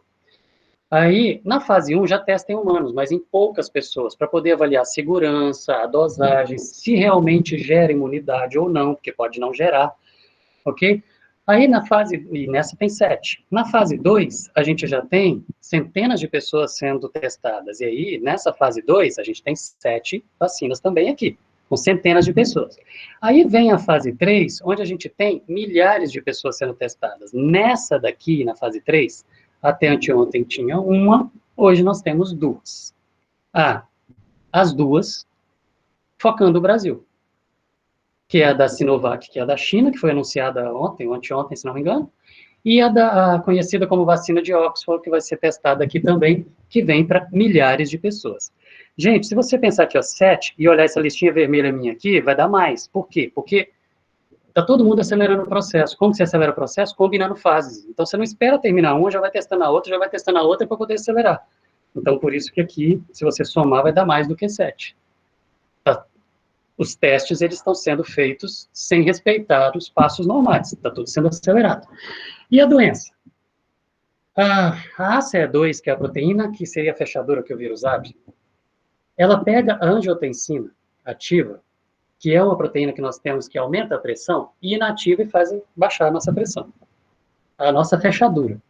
Aí, na fase 1, já testa em humanos, mas em poucas pessoas, para poder avaliar a segurança, a dosagem, se realmente gera imunidade ou não, porque pode não gerar, ok? Aí, nessa tem 7. Na fase 2, a gente já tem centenas de pessoas sendo testadas, e aí, nessa fase 2, a gente tem 7 vacinas também aqui, com centenas de pessoas. Aí vem a fase 3, onde a gente tem milhares de pessoas sendo testadas. Nessa daqui, na fase 3, até anteontem tinha uma, hoje nós temos 2. As 2 focando o Brasil, que é a da Sinovac, que é a da China, que foi anunciada ontem, ou anteontem, se não me engano, e a conhecida como vacina de Oxford, que vai ser testada aqui também, que vem para milhares de pessoas. Gente, se você pensar aqui, 7, e olhar essa listinha vermelha minha aqui, vai dar mais. Por quê? Porque está todo mundo acelerando o processo. Como você acelera o processo? Combinando fases. Então, você não espera terminar uma, já vai testando a outra, para poder acelerar. Então, por isso que aqui, se você somar, vai dar mais do que 7. Tá? Os testes, eles estão sendo feitos sem respeitar os passos normais. Está tudo sendo acelerado. E a doença? A ACE2, que é a proteína que seria a fechadura que o vírus abre, ela pega a angiotensina ativa, que é uma proteína que nós temos que aumenta a pressão, e inativa e faz baixar a nossa pressão, a nossa fechadura.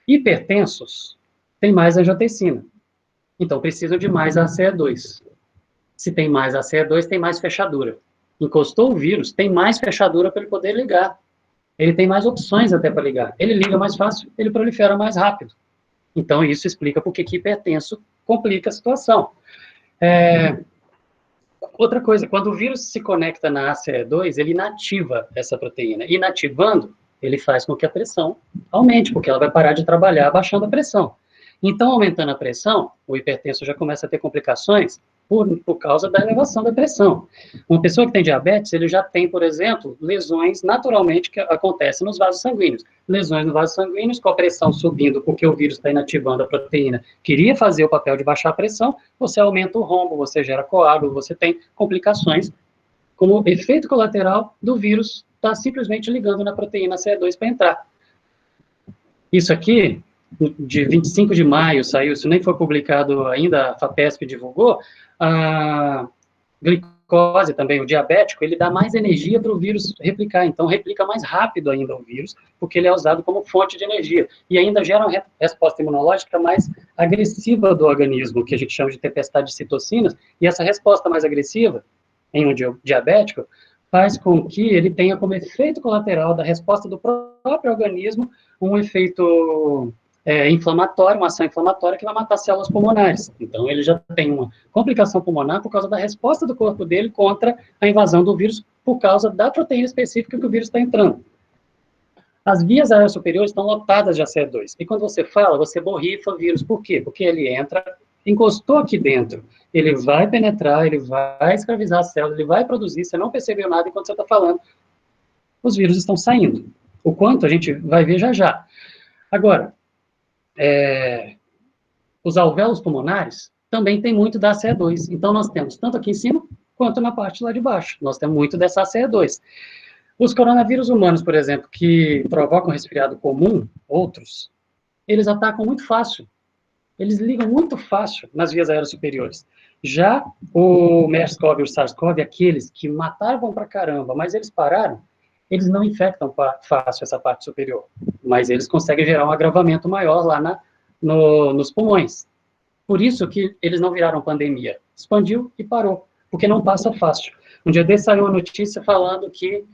Hipertensos têm mais angiotensina, então precisam de mais ACE2. Se tem mais ACE2, tem mais fechadura. Encostou o vírus, tem mais fechadura para ele poder ligar. Ele tem mais opções até para ligar. Ele liga mais fácil, ele prolifera mais rápido. Então, isso explica por que hipertenso complica a situação. Outra coisa, quando o vírus se conecta na ACE2, ele inativa essa proteína. Inativando, ele faz com que a pressão aumente, porque ela vai parar de trabalhar abaixando a pressão. Então, aumentando a pressão, o hipertenso já começa a ter complicações por causa da elevação da pressão. Uma pessoa que tem diabetes, ele já tem, por exemplo, lesões naturalmente que acontecem nos vasos sanguíneos. Lesões nos vasos sanguíneos com a pressão subindo, porque o vírus está inativando a proteína. Queria fazer o papel de baixar a pressão, você aumenta o rombo, você gera coágulo, você tem complicações como efeito colateral do vírus estar simplesmente ligando na proteína CE2 para entrar. Isso aqui, de 25 de maio saiu, isso nem foi publicado ainda, a FAPESP divulgou, a glicose também, o diabético, ele dá mais energia para o vírus replicar, então replica mais rápido ainda o vírus, porque ele é usado como fonte de energia, e ainda gera uma resposta imunológica mais agressiva do organismo, que a gente chama de tempestade de citocinas, e essa resposta mais agressiva, em um diabético, faz com que ele tenha como efeito colateral da resposta do próprio organismo um efeito inflamatório, uma ação inflamatória que vai matar células pulmonares. Então, ele já tem uma complicação pulmonar por causa da resposta do corpo dele contra a invasão do vírus, por causa da proteína específica que o vírus está entrando. As vias aéreas superiores estão lotadas de ACE2. E quando você fala, você borrifa o vírus. Por quê? Porque ele entra, encostou aqui dentro. Ele vai penetrar, ele vai escravizar a célula, ele vai produzir, você não percebeu nada enquanto você está falando. Os vírus estão saindo. O quanto a gente vai ver já já. Agora, os alvéolos pulmonares também tem muito da ACE2. Então, nós temos tanto aqui em cima, quanto na parte lá de baixo. Nós temos muito dessa ACE2. Os coronavírus humanos, por exemplo, que provocam resfriado comum, outros, eles atacam muito fácil. Eles ligam muito fácil nas vias aéreas superiores. Já o MERS-CoV e o SARS-CoV, aqueles que matavam pra caramba, mas eles pararam, eles não infectam fácil essa parte superior, mas eles conseguem gerar um agravamento maior lá nos pulmões. Por isso que eles não viraram pandemia. Expandiu e parou, porque não passa fácil. Um dia desse saiu uma notícia falando que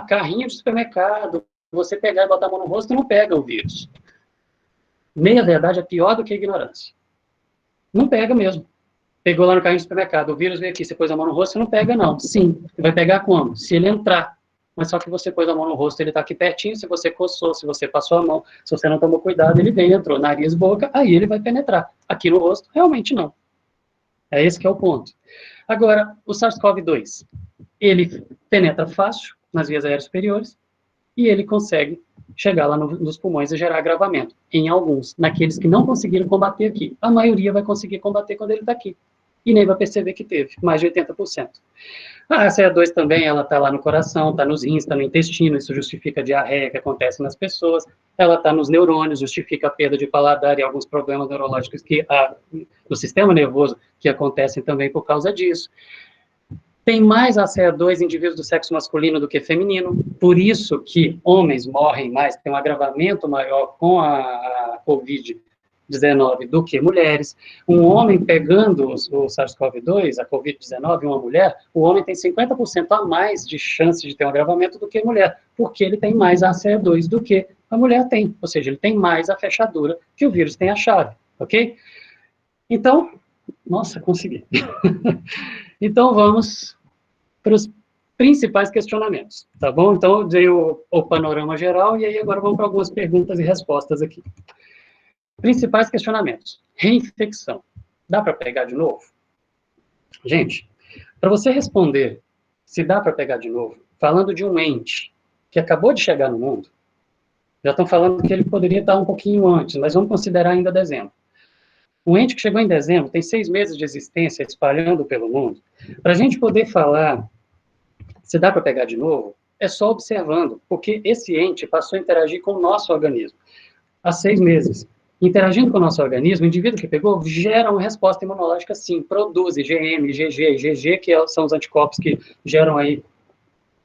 carrinho de supermercado, você pegar e botar a mão no rosto, não pega o vírus. Meia verdade é pior do que a ignorância. Não pega mesmo. Pegou lá no carrinho de supermercado, o vírus veio aqui, você pôs a mão no rosto, você não pega não. Sim, vai pegar como? Se ele entrar. Mas só que você pôs a mão no rosto, ele está aqui pertinho, se você coçou, se você passou a mão, se você não tomou cuidado, ele veio, entrou, nariz, boca, aí ele vai penetrar. Aqui no rosto, realmente não. É esse que é o ponto. Agora, o SARS-CoV-2, ele penetra fácil nas vias aéreas superiores e ele consegue chegar lá nos pulmões e gerar agravamento. Em alguns, naqueles que não conseguiram combater aqui. A maioria vai conseguir combater quando ele está aqui. E nem vai perceber que teve, mais de 80%. A ACE2 também, ela está lá no coração, está nos rins, está no intestino, isso justifica a diarreia que acontece nas pessoas, ela está nos neurônios, justifica a perda de paladar e alguns problemas neurológicos do sistema nervoso que acontecem também por causa disso. Tem mais ACE2 em indivíduos do sexo masculino do que feminino, por isso que homens morrem mais, tem um agravamento maior com a Covid-19 do que mulheres. Um homem pegando o SARS-CoV-2, a Covid-19, uma mulher, o homem tem 50% a mais de chance de ter um agravamento do que a mulher, porque ele tem mais ACE2 do que a mulher tem, ou seja, ele tem mais a fechadura que o vírus tem a chave, ok? Então, nossa, consegui. Então, vamos para os principais questionamentos, tá bom? Então, eu dei o panorama geral, e aí agora vamos para algumas perguntas e respostas aqui. Principais questionamentos. Reinfecção. Dá para pegar de novo? Gente, para você responder se dá para pegar de novo, falando de um ente que acabou de chegar no mundo, já estão falando que ele poderia estar um pouquinho antes, mas vamos considerar ainda dezembro. O ente que chegou em dezembro tem 6 meses de existência espalhando pelo mundo. Para a gente poder falar se dá para pegar de novo, é só observando, porque esse ente passou a interagir com o nosso organismo há 6 meses. Interagindo com o nosso organismo, o indivíduo que pegou gera uma resposta imunológica, sim, produz IgM, IgG, IgG, que são os anticorpos que geram aí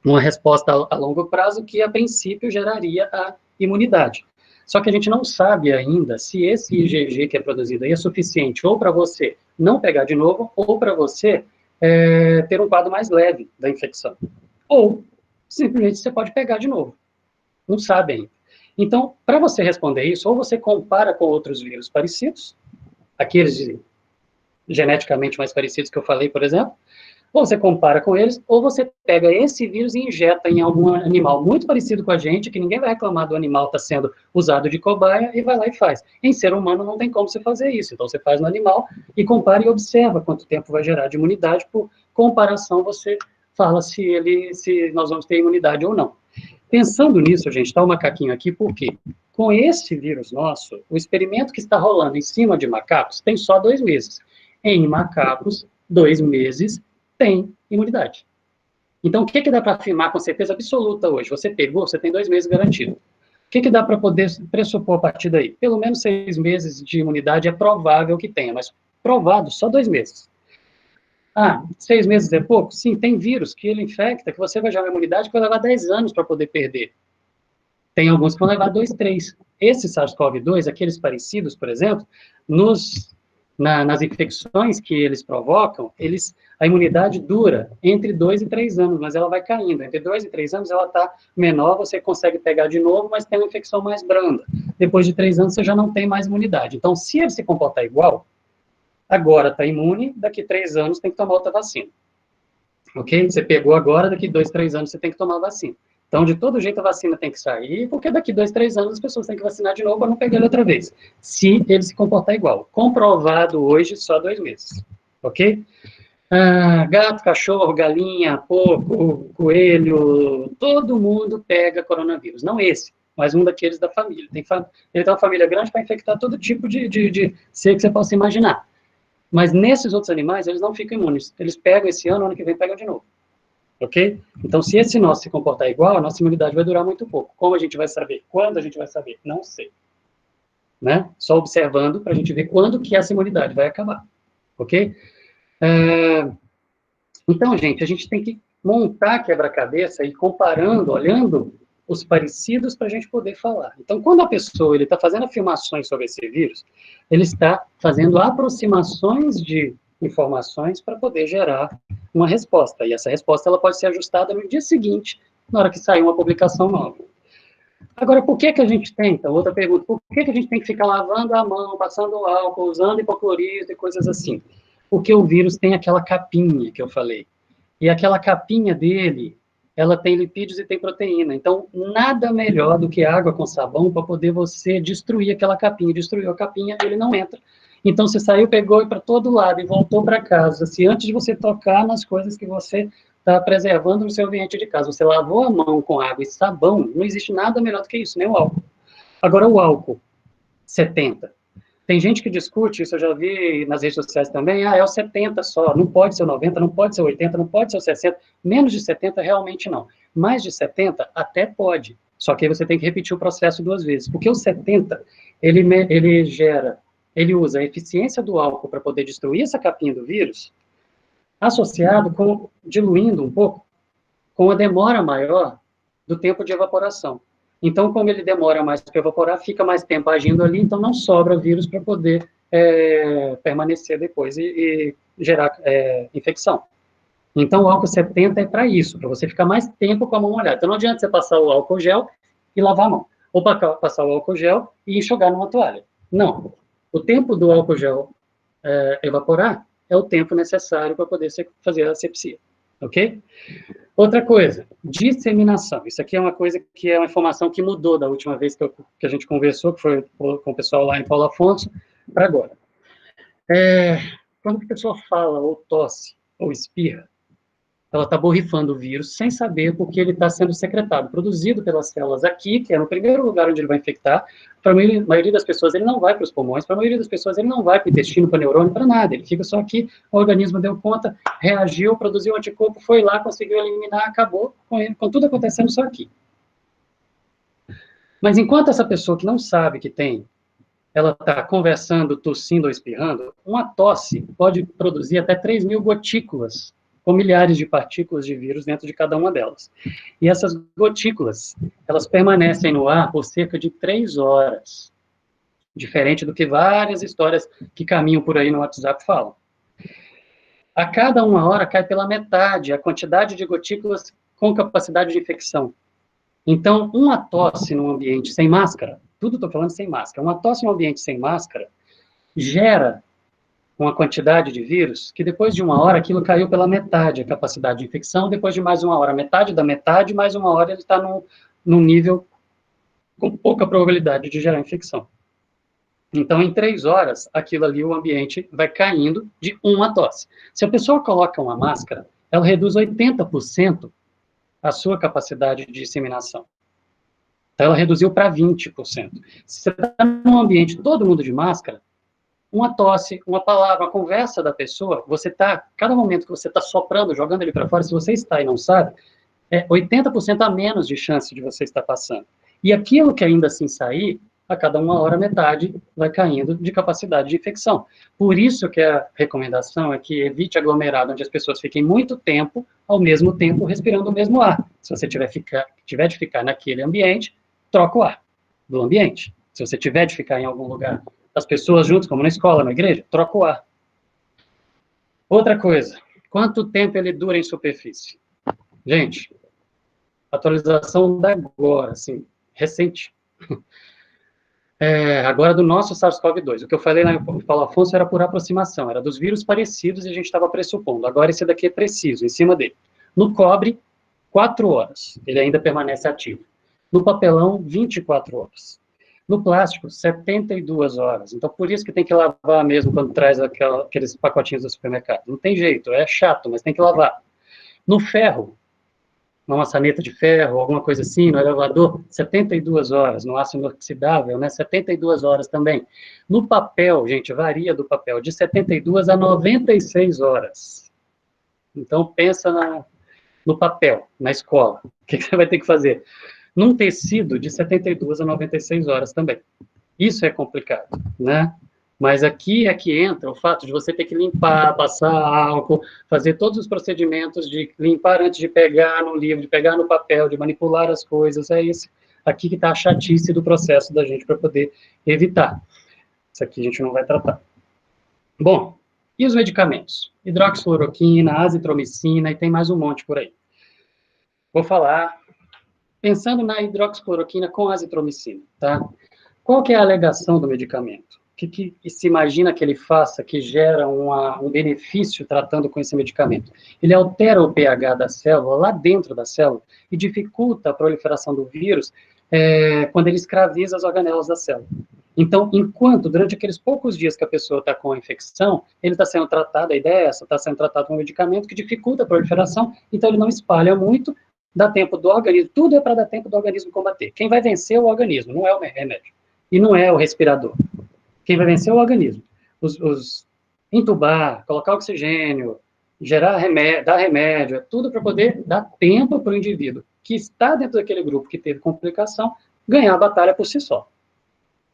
uma resposta a longo prazo, que a princípio geraria a imunidade. Só que a gente não sabe ainda se esse IgG que é produzido aí é suficiente ou para você não pegar de novo, ou para você ter um quadro mais leve da infecção. Ou, simplesmente, você pode pegar de novo. Não sabe ainda. Então, para você responder isso, ou você compara com outros vírus parecidos, aqueles geneticamente mais parecidos que eu falei, por exemplo, ou você compara com eles, ou você pega esse vírus e injeta em algum animal muito parecido com a gente, que ninguém vai reclamar do animal estar sendo usado de cobaia, e vai lá e faz. Em ser humano não tem como você fazer isso, então você faz no animal e compara e observa quanto tempo vai gerar de imunidade, por comparação você fala se nós vamos ter imunidade ou não. Pensando nisso, gente, está o macaquinho aqui, por quê? Com esse vírus nosso, o experimento que está rolando em cima de macacos tem só 2 meses. Em macacos, 2 meses tem imunidade. Então, o que dá para afirmar com certeza absoluta hoje? Você pegou, você tem 2 meses garantido. O que dá para poder pressupor a partir daí? Pelo menos 6 meses de imunidade é provável que tenha, mas provado só 2 meses. 6 meses é pouco? Sim, tem vírus que ele infecta, que você vai gerar uma imunidade que vai levar 10 anos para poder perder. Tem alguns que vão levar 2, 3. Esse SARS-CoV-2, aqueles parecidos, por exemplo, nas infecções que eles provocam, a imunidade dura entre 2 e 3 anos, mas ela vai caindo. Entre 2 e 3 anos ela está menor, você consegue pegar de novo, mas tem uma infecção mais branda. Depois de 3 anos você já não tem mais imunidade. Então, se ele se comportar igual, agora está imune, daqui 3 anos tem que tomar outra vacina. Ok? Você pegou agora, daqui 2, 3 anos você tem que tomar a vacina. Então, de todo jeito, a vacina tem que sair, porque daqui 2, 3 anos as pessoas têm que vacinar de novo para não pegar ele outra vez. Se ele se comportar igual. Comprovado hoje, só 2 meses. Ok? Gato, cachorro, galinha, porco, coelho, todo mundo pega coronavírus. Não esse, mas um daqueles da família. Ele tem uma família grande para infectar todo tipo de ser que você possa imaginar. Mas nesses outros animais, eles não ficam imunes. Eles pegam esse ano que vem pegam de novo. Ok? Então, se esse nosso se comportar igual, a nossa imunidade vai durar muito pouco. Como a gente vai saber? Quando a gente vai saber? Não sei. Né? Só observando para a gente ver quando que essa imunidade vai acabar. Ok? Então, gente, a gente tem que montar quebra-cabeça e comparando, olhando os parecidos para a gente poder falar. Então, quando a pessoa está fazendo afirmações sobre esse vírus, ele está fazendo aproximações de informações para poder gerar uma resposta. E essa resposta ela pode ser ajustada no dia seguinte, na hora que sair uma publicação nova. Agora, por que a gente tenta? Outra pergunta, por que a gente tem que ficar lavando a mão, passando álcool, usando hipoclorito e coisas assim? Porque o vírus tem aquela capinha que eu falei. E aquela capinha dele, ela tem lipídios e tem proteína. Então, nada melhor do que água com sabão para poder você destruir aquela capinha. Destruiu a capinha, ele não entra. Então, você saiu, pegou e para todo lado e voltou para casa. Se antes de você tocar nas coisas que você está preservando no seu ambiente de casa, você lavou a mão com água e sabão, não existe nada melhor do que isso, nem o álcool. Agora, o álcool 70. Tem gente que discute, isso eu já vi nas redes sociais também, é o 70 só, não pode ser o 90, não pode ser o 80, não pode ser o 60, menos de 70 realmente não. Mais de 70 até pode, só que aí você tem que repetir o processo 2 vezes, porque o 70, ele usa a eficiência do álcool para poder destruir essa capinha do vírus, associado com, diluindo um pouco, com a demora maior do tempo de evaporação. Então, como ele demora mais para evaporar, fica mais tempo agindo ali, então não sobra vírus para poder permanecer depois e gerar infecção. Então, o álcool 70 é para isso, para você ficar mais tempo com a mão molhada. Então, não adianta você passar o álcool gel e lavar a mão, ou passar o álcool gel e enxugar numa toalha. Não. O tempo do álcool gel evaporar é o tempo necessário para poder fazer a asepsia. Ok? Outra coisa, disseminação. Isso aqui é uma coisa que é uma informação que mudou da última vez que a gente conversou, que foi com o pessoal lá em Paulo Afonso, para agora. Quando a pessoa fala, ou tosse, ou espirra, ela está borrifando o vírus sem saber porque ele está sendo secretado, produzido pelas células aqui, que é no primeiro lugar onde ele vai infectar. Para a maioria das pessoas, ele não vai para os pulmões, para a maioria das pessoas, ele não vai para o intestino, para o neurônio, para nada. Ele fica só aqui, o organismo deu conta, reagiu, produziu anticorpo, foi lá, conseguiu eliminar, acabou com tudo acontecendo só aqui. Mas enquanto essa pessoa que não sabe que tem, ela está conversando, tossindo ou espirrando, uma tosse pode produzir até 3.000 gotículas com milhares de partículas de vírus dentro de cada uma delas. E essas gotículas, elas permanecem no ar por cerca de 3 horas, diferente do que várias histórias que caminham por aí no WhatsApp falam. A cada 1 hora cai pela metade a quantidade de gotículas com capacidade de infecção. Então, uma tosse num ambiente sem máscara, tudo estou falando sem máscara, uma tosse num ambiente sem máscara gera uma quantidade de vírus, que depois de 1 hora aquilo caiu pela metade, a capacidade de infecção, depois de mais 1 hora, metade da metade, mais 1 hora ele está num nível com pouca probabilidade de gerar infecção. Então, em 3 horas, aquilo ali, o ambiente vai caindo de uma tosse. Se a pessoa coloca uma máscara, ela reduz 80% a sua capacidade de disseminação. Então, ela reduziu para 20%. Se você está num ambiente todo mundo de máscara, uma tosse, uma palavra, uma conversa da pessoa, cada momento que você está soprando, jogando ele para fora, se você está e não sabe, é 80% a menos de chance de você estar passando. E aquilo que ainda assim sair, a cada 1 hora, metade vai caindo de capacidade de infecção. Por isso que a recomendação é que evite aglomerado, onde as pessoas fiquem muito tempo, ao mesmo tempo, respirando o mesmo ar. Se você tiver de ficar naquele ambiente, troca o ar do ambiente. Se você tiver de ficar em algum lugar, as pessoas juntas, como na escola, na igreja, troca o ar. Outra coisa, quanto tempo ele dura em superfície? Gente, atualização da agora, assim, recente. Agora do nosso SARS-CoV-2. O que eu falei lá em Paulo Afonso era por aproximação, era dos vírus parecidos e a gente estava pressupondo. Agora esse daqui é preciso, em cima dele. No cobre, 4 horas, ele ainda permanece ativo. No papelão, 24 horas. No plástico, 72 horas. Então, por isso que tem que lavar mesmo quando traz aqueles pacotinhos do supermercado. Não tem jeito, é chato, mas tem que lavar. No ferro, uma maçaneta de ferro, alguma coisa assim, no elevador, 72 horas. No aço inoxidável, né, 72 horas também. No papel, gente, varia do papel, de 72 a 96 horas. Então, pensa no papel, na escola. O que você vai ter que fazer? Num tecido, de 72 a 96 horas também. Isso é complicado, né? Mas aqui é que entra o fato de você ter que limpar, passar álcool, fazer todos os procedimentos de limpar antes de pegar no livro, de pegar no papel, de manipular as coisas. É isso aqui que está a chatice do processo da gente para poder evitar. Isso aqui a gente não vai tratar. Bom, e os medicamentos? Hidroxicloroquina, azitromicina, e tem mais um monte por aí. Vou falar, pensando na hidroxicloroquina com azitromicina, tá? Qual que é a alegação do medicamento? O que se imagina que ele faça que gera um benefício tratando com esse medicamento? Ele altera o pH da célula, lá dentro da célula, e dificulta a proliferação do vírus quando ele escraviza as organelas da célula. Então, durante aqueles poucos dias que a pessoa está com a infecção, ele está sendo tratado, a ideia é essa, está sendo tratado com um medicamento que dificulta a proliferação, então ele não espalha muito, dá tempo do organismo, tudo é para dar tempo do organismo combater. Quem vai vencer é o organismo, não é o remédio. E não é o respirador. Quem vai vencer é o organismo. Entubar, colocar oxigênio, gerar remédio, dar remédio, é tudo para poder dar tempo para o indivíduo que está dentro daquele grupo que teve complicação, ganhar a batalha por si só.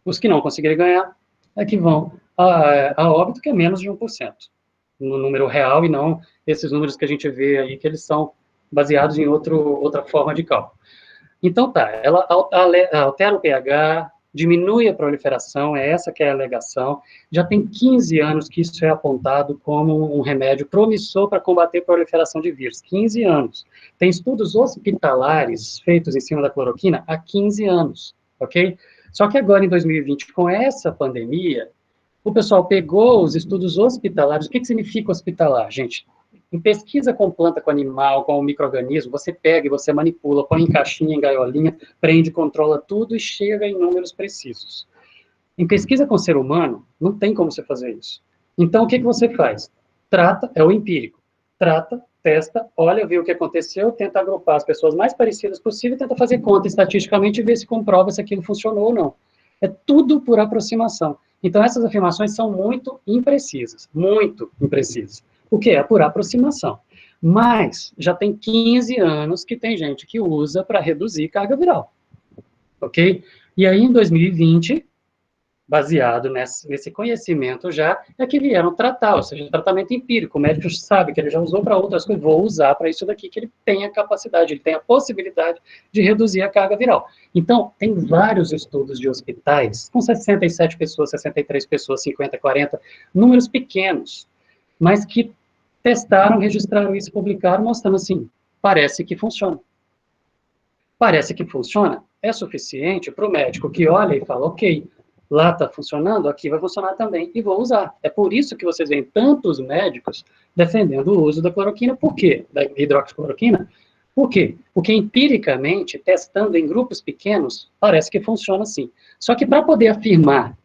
Os que não conseguirem ganhar é que vão a óbito, que é menos de 1%, no número real, e não esses números que a gente vê aí, que eles são baseados em outra forma de cálculo. Então, ela altera o pH, diminui a proliferação, é essa que é a alegação. Já tem 15 anos que isso é apontado como um remédio promissor para combater a proliferação de vírus. 15 anos. Tem estudos hospitalares feitos em cima da cloroquina há 15 anos, ok? Só que agora, em 2020, com essa pandemia, o pessoal pegou os estudos hospitalares. O que significa hospitalar, gente? Em pesquisa com planta, com animal, com micro-organismo, você pega e você manipula, põe em caixinha, em gaiolinha, prende, controla tudo e chega em números precisos. Em pesquisa com ser humano, não tem como você fazer isso. Então, o que você faz? Trata, é o empírico. Trata, testa, olha, vê o que aconteceu, tenta agrupar as pessoas mais parecidas possível, tenta fazer conta estatisticamente e ver se comprova se aquilo funcionou ou não. É tudo por aproximação. Então, essas afirmações são muito imprecisas, muito imprecisas. O que é? Por aproximação. Mas já tem 15 anos que tem gente que usa para reduzir carga viral. Ok? E aí, em 2020, baseado nesse conhecimento já, é que vieram tratar, ou seja, tratamento empírico. O médico sabe que ele já usou para outras coisas, vou usar para isso daqui, que ele tem a capacidade, ele tem a possibilidade de reduzir a carga viral. Então, tem vários estudos de hospitais, com 67 pessoas, 63 pessoas, 50, 40, números pequenos, mas que testaram, registraram isso, publicaram, mostrando assim, parece que funciona. Parece que funciona, é suficiente para o médico que olha e fala, ok, lá está funcionando, aqui vai funcionar também, e vou usar. É por isso que vocês veem tantos médicos defendendo o uso da cloroquina. Por quê? Da hidroxicloroquina. Por quê? Porque empiricamente, testando em grupos pequenos, parece que funciona assim. Só que para poder afirmar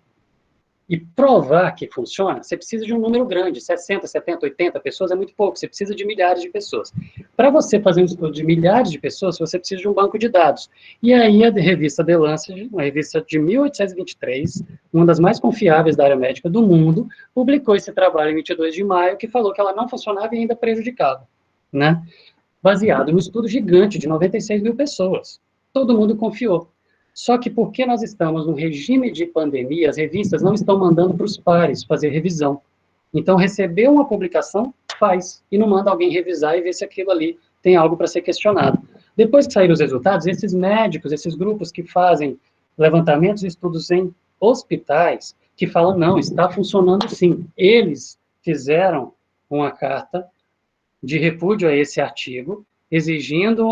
e provar que funciona, você precisa de um número grande, 60, 70, 80 pessoas é muito pouco, você precisa de milhares de pessoas. Para você fazer um estudo de milhares de pessoas, você precisa de um banco de dados. E aí a revista The Lancet, uma revista de 1823, uma das mais confiáveis da área médica do mundo, publicou esse trabalho em 22 de maio, que falou que ela não funcionava e ainda prejudicava, né? Baseado no estudo gigante de 96 mil pessoas. Todo mundo confiou. Só que porque nós estamos num regime de pandemia, as revistas não estão mandando para os pares fazer revisão. Então, recebeu uma publicação, faz, e não manda alguém revisar e ver se aquilo ali tem algo para ser questionado. Depois que saíram os resultados, esses médicos, esses grupos que fazem levantamentos e estudos em hospitais, que falam, não, está funcionando sim. Eles fizeram uma carta de repúdio a esse artigo, exigindo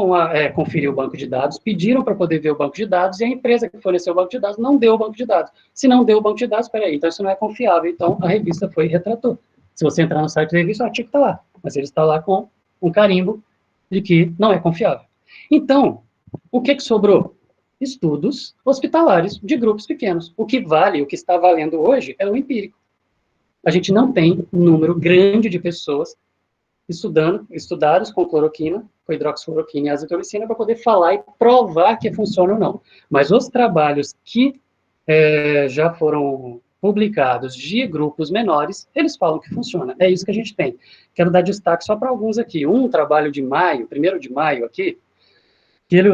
conferir o banco de dados, pediram para poder ver o banco de dados, e a empresa que forneceu o banco de dados não deu o banco de dados. Se não deu o banco de dados, peraí, então isso não é confiável. Então, a revista foi e retratou. Se você entrar no site da revista, o artigo está lá, mas ele está lá com um carimbo de que não é confiável. Então, o que sobrou? Estudos hospitalares de grupos pequenos. O que vale, o que está valendo hoje, é o empírico. A gente não tem um número grande de pessoas estudados com cloroquina, com hidroxicloroquina e azitromicina, para poder falar e provar que funciona ou não. Mas os trabalhos que já foram publicados de grupos menores, eles falam que funciona. É isso que a gente tem. Quero dar destaque só para alguns aqui. Um trabalho de maio, 1º de maio aqui, que ele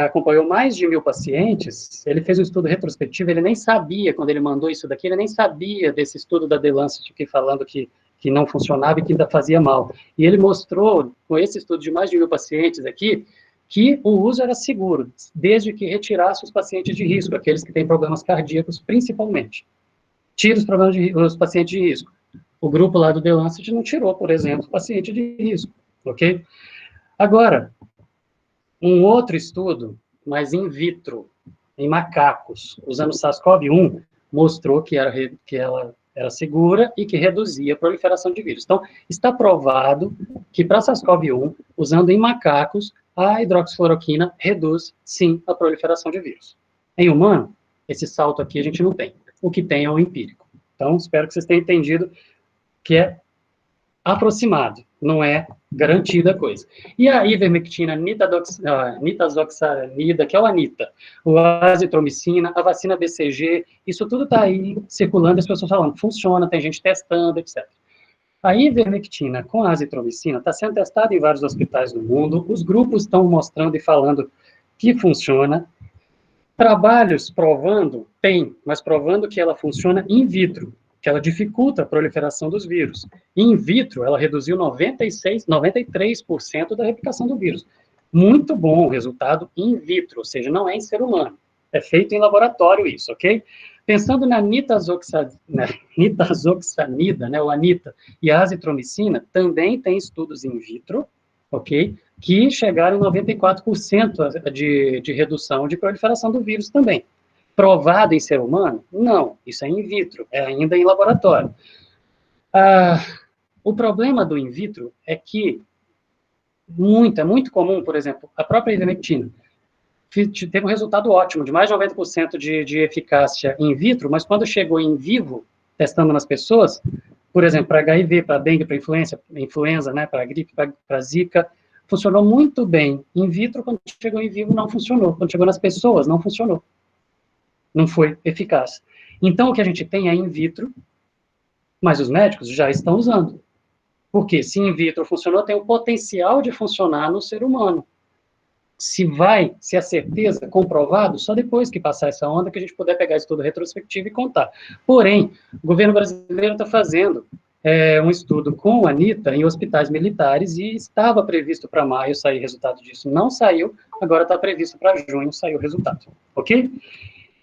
acompanhou mais de 1000 pacientes, ele fez um estudo retrospectivo, ele nem sabia, quando ele mandou isso daqui, ele nem sabia desse estudo da The Lancet aqui falando que não funcionava e que ainda fazia mal. E ele mostrou, com esse estudo de mais de 1000 pacientes aqui, que o uso era seguro, desde que retirasse os pacientes de risco, aqueles que têm problemas cardíacos, principalmente. Tira os pacientes de risco. O grupo lá do The Lancet não tirou, por exemplo, paciente de risco, ok? Agora, um outro estudo, mas in vitro, em macacos, usando SARS-CoV-1, mostrou que ela era segura e que reduzia a proliferação de vírus. Então, está provado que para SARS-CoV-1, usando em macacos, a hidroxicloroquina reduz, sim, a proliferação de vírus. Em humano, esse salto aqui a gente não tem. O que tem é o empírico. Então, espero que vocês tenham entendido que é aproximado, não é garantida a coisa. E a ivermectina, nitazoxanida, que é o ANITA, o azitromicina, a vacina BCG, isso tudo está aí circulando, as pessoas falando, funciona, tem gente testando, etc. A ivermectina com a azitromicina está sendo testada em vários hospitais do mundo, os grupos estão mostrando e falando que funciona. Trabalhos provando, tem, mas provando que ela funciona in vitro, que ela dificulta a proliferação dos vírus. In vitro, ela reduziu 93% da replicação do vírus. Muito bom o resultado in vitro, ou seja, não é em ser humano. É feito em laboratório isso, ok? Pensando na nitazoxanida, né, o ANITA, e a azitromicina, também tem estudos in vitro, ok? Que chegaram em 94% de redução de proliferação do vírus também. Provado em ser humano? Não, isso é in vitro, é ainda em laboratório. O problema do in vitro é que é muito comum, por exemplo, a própria ivermectina teve um resultado ótimo, de mais de 90% de eficácia in vitro, mas quando chegou em vivo, testando nas pessoas, por exemplo, para HIV, para dengue, para influenza, né, para gripe, para zika, funcionou muito bem in vitro, quando chegou em vivo não funcionou, quando chegou nas pessoas não funcionou, não foi eficaz. Então, o que a gente tem é in vitro, mas os médicos já estão usando. Porque se in vitro funcionou, tem o potencial de funcionar no ser humano. Se a certeza comprovado, só depois que passar essa onda que a gente puder pegar estudo retrospectivo e contar. Porém, o governo brasileiro está fazendo um estudo com a ANITA em hospitais militares e estava previsto para maio sair resultado disso. Não saiu, agora está previsto para junho sair o resultado, ok?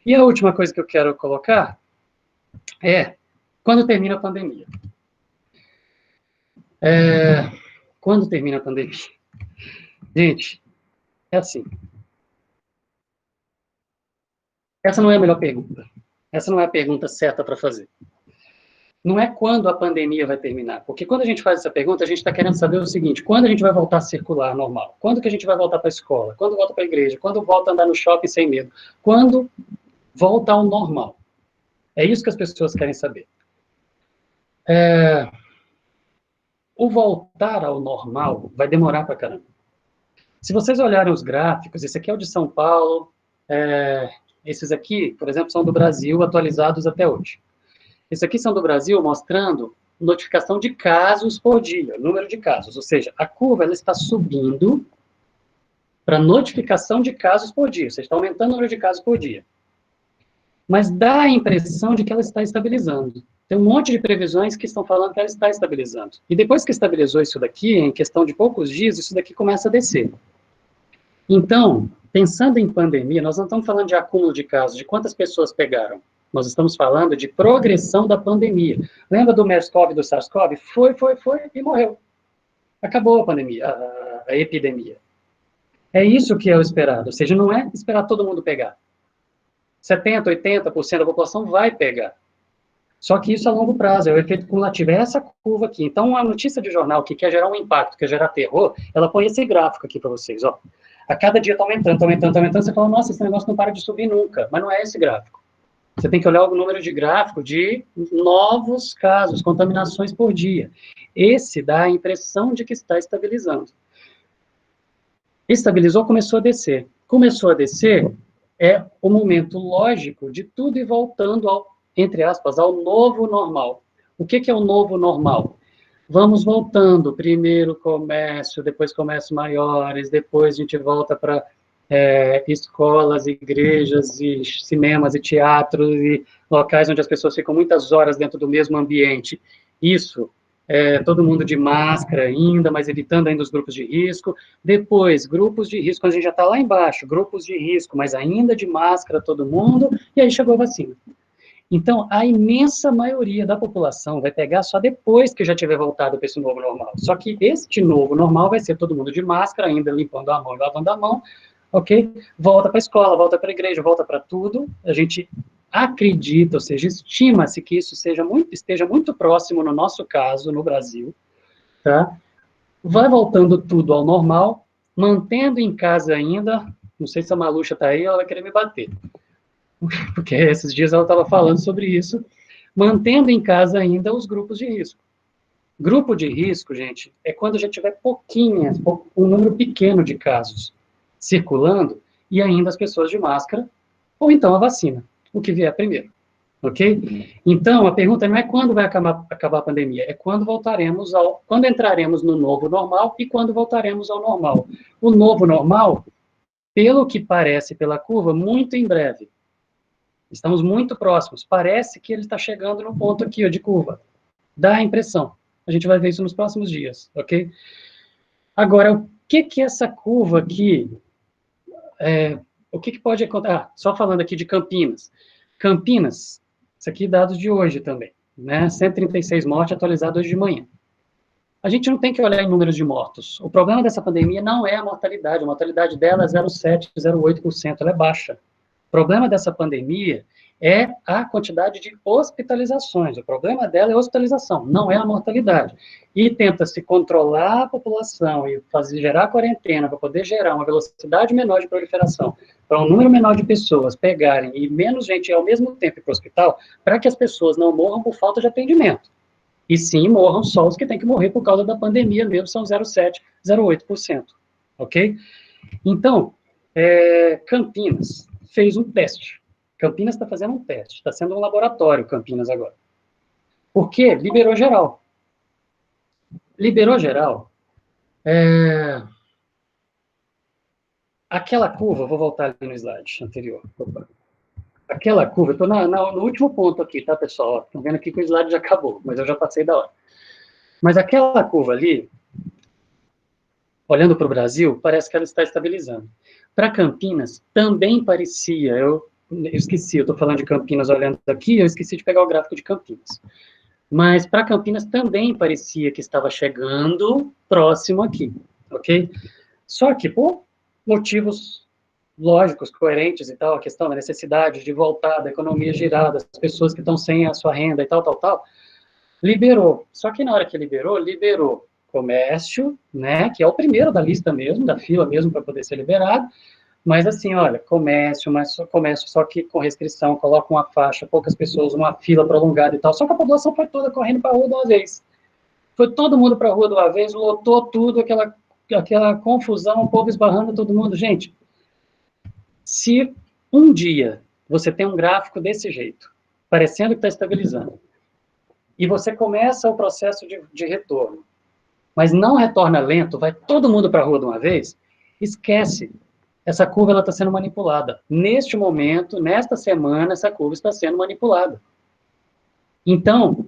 E a última coisa que eu quero colocar é quando termina a pandemia. Quando termina a pandemia? Gente, é assim. Essa não é a melhor pergunta. Essa não é a pergunta certa para fazer. Não é quando a pandemia vai terminar, porque quando a gente faz essa pergunta, a gente está querendo saber o seguinte: quando a gente vai voltar a circular normal? Quando que a gente vai voltar para a escola? Quando volta para a igreja? Quando volta a andar no shopping sem medo? Quando volta ao normal? É isso que as pessoas querem saber. O voltar ao normal vai demorar para caramba. Se vocês olharem os gráficos, esse aqui é o de São Paulo, esses aqui, por exemplo, são do Brasil, atualizados até hoje. Esses aqui são do Brasil, mostrando notificação de casos por dia, número de casos, ou seja, a curva ela está subindo para notificação de casos por dia, ou seja, está aumentando o número de casos por dia. Mas dá a impressão de que ela está estabilizando. Tem um monte de previsões que estão falando que ela está estabilizando. E depois que estabilizou isso daqui, em questão de poucos dias, isso daqui começa a descer. Então, pensando em pandemia, nós não estamos falando de acúmulo de casos, de quantas pessoas pegaram. Nós estamos falando de progressão da pandemia. Lembra do MERS-CoV, do SARS-CoV? Foi e morreu. Acabou a pandemia, a epidemia. É isso que é o esperado. Ou seja, não é esperar todo mundo pegar. 70%, 80% da população vai pegar. Só que isso a longo prazo, é o efeito cumulativo, é essa curva aqui. Então, a notícia de jornal que quer gerar um impacto, quer gerar terror, ela põe esse gráfico aqui para vocês, ó. A cada dia está aumentando, você fala, nossa, esse negócio não para de subir nunca. Mas não é esse gráfico. Você tem que olhar o número de gráfico de novos casos, contaminações por dia. Esse dá a impressão de que está estabilizando. Estabilizou, começou a descer. Começou a descer, é o momento lógico de tudo ir voltando ao, entre aspas, ao novo normal. O que é o novo normal? Vamos voltando, primeiro comércio, depois comércios maiores, depois a gente volta para escolas, igrejas, e cinemas e teatros, e locais onde as pessoas ficam muitas horas dentro do mesmo ambiente. Isso, todo mundo de máscara ainda, mas evitando ainda os grupos de risco. Depois, grupos de risco, a gente já está lá embaixo, grupos de risco, mas ainda de máscara todo mundo, e aí chegou a vacina. Então, a imensa maioria da população vai pegar só depois que já tiver voltado para esse novo normal. Só que este novo normal vai ser todo mundo de máscara, ainda limpando a mão e lavando a mão, ok? Volta para a escola, volta para a igreja, volta para tudo. A gente acredita, ou seja, estima-se que isso esteja muito próximo, no nosso caso, no Brasil, tá? Vai voltando tudo ao normal, mantendo em casa ainda, não sei se a Maluxa está aí, ela vai querer me bater, porque esses dias ela estava falando sobre isso, mantendo em casa ainda os grupos de risco. Grupo de risco, gente, é quando a gente tiver um número pequeno de casos circulando, e ainda as pessoas de máscara, ou então a vacina, o que vier primeiro, ok? Então, a pergunta não é quando vai acabar a pandemia, é quando entraremos no novo normal e quando voltaremos ao normal. O novo normal, pelo que parece pela curva, muito em breve. Estamos muito próximos, parece que ele está chegando no ponto aqui, ó, de curva. Dá a impressão. A gente vai ver isso nos próximos dias, ok? Agora, o que essa curva aqui... o que pode acontecer? Só falando aqui de Campinas. Campinas, isso aqui dados de hoje também, né? 136 mortes atualizados hoje de manhã. A gente não tem que olhar em números de mortos. O problema dessa pandemia não é a mortalidade dela é 0,7%, 0,8%, ela é baixa. O problema dessa pandemia é a quantidade de hospitalizações. O problema dela é a hospitalização, não é a mortalidade. E tenta-se controlar a população e gerar quarentena para poder gerar uma velocidade menor de proliferação, para um número menor de pessoas pegarem e menos gente ao mesmo tempo ir para o hospital, para que as pessoas não morram por falta de atendimento. E sim, morram só os que têm que morrer por causa da pandemia mesmo, são 0,7%, 0,8%. Ok? Então, Campinas fez um teste. Campinas está fazendo um teste. Está sendo um laboratório, Campinas, agora. Por quê? Liberou geral. Liberou geral. Aquela curva, vou voltar ali no slide anterior. Opa. Aquela curva, eu estou no último ponto aqui, tá, pessoal? Estão vendo aqui que o slide já acabou, mas eu já passei da hora. Mas aquela curva ali, olhando para o Brasil, parece que ela está estabilizando. Para Campinas, também parecia, eu esqueci, eu estou falando de Campinas olhando aqui, eu esqueci de pegar o gráfico de Campinas. Mas para Campinas também parecia que estava chegando próximo aqui, ok? Só que por motivos lógicos, coerentes e tal, a questão da necessidade de voltar, da economia girar, das pessoas que estão sem a sua renda e tal, liberou. Só que na hora que liberou comércio, né, que é o primeiro da lista mesmo, da fila mesmo para poder ser liberado, mas assim, olha, comércio, mas comércio só que com restrição, coloca uma faixa, poucas pessoas, uma fila prolongada e tal, só que a população foi toda correndo para a rua de uma vez. Foi todo mundo para a rua de uma vez, lotou tudo, aquela confusão, o povo esbarrando todo mundo. Gente, se um dia você tem um gráfico desse jeito, parecendo que está estabilizando, e você começa o processo de retorno, mas não retorna lento, vai todo mundo para a rua de uma vez, esquece. Essa curva está sendo manipulada. Neste momento, nesta semana, essa curva está sendo manipulada. Então,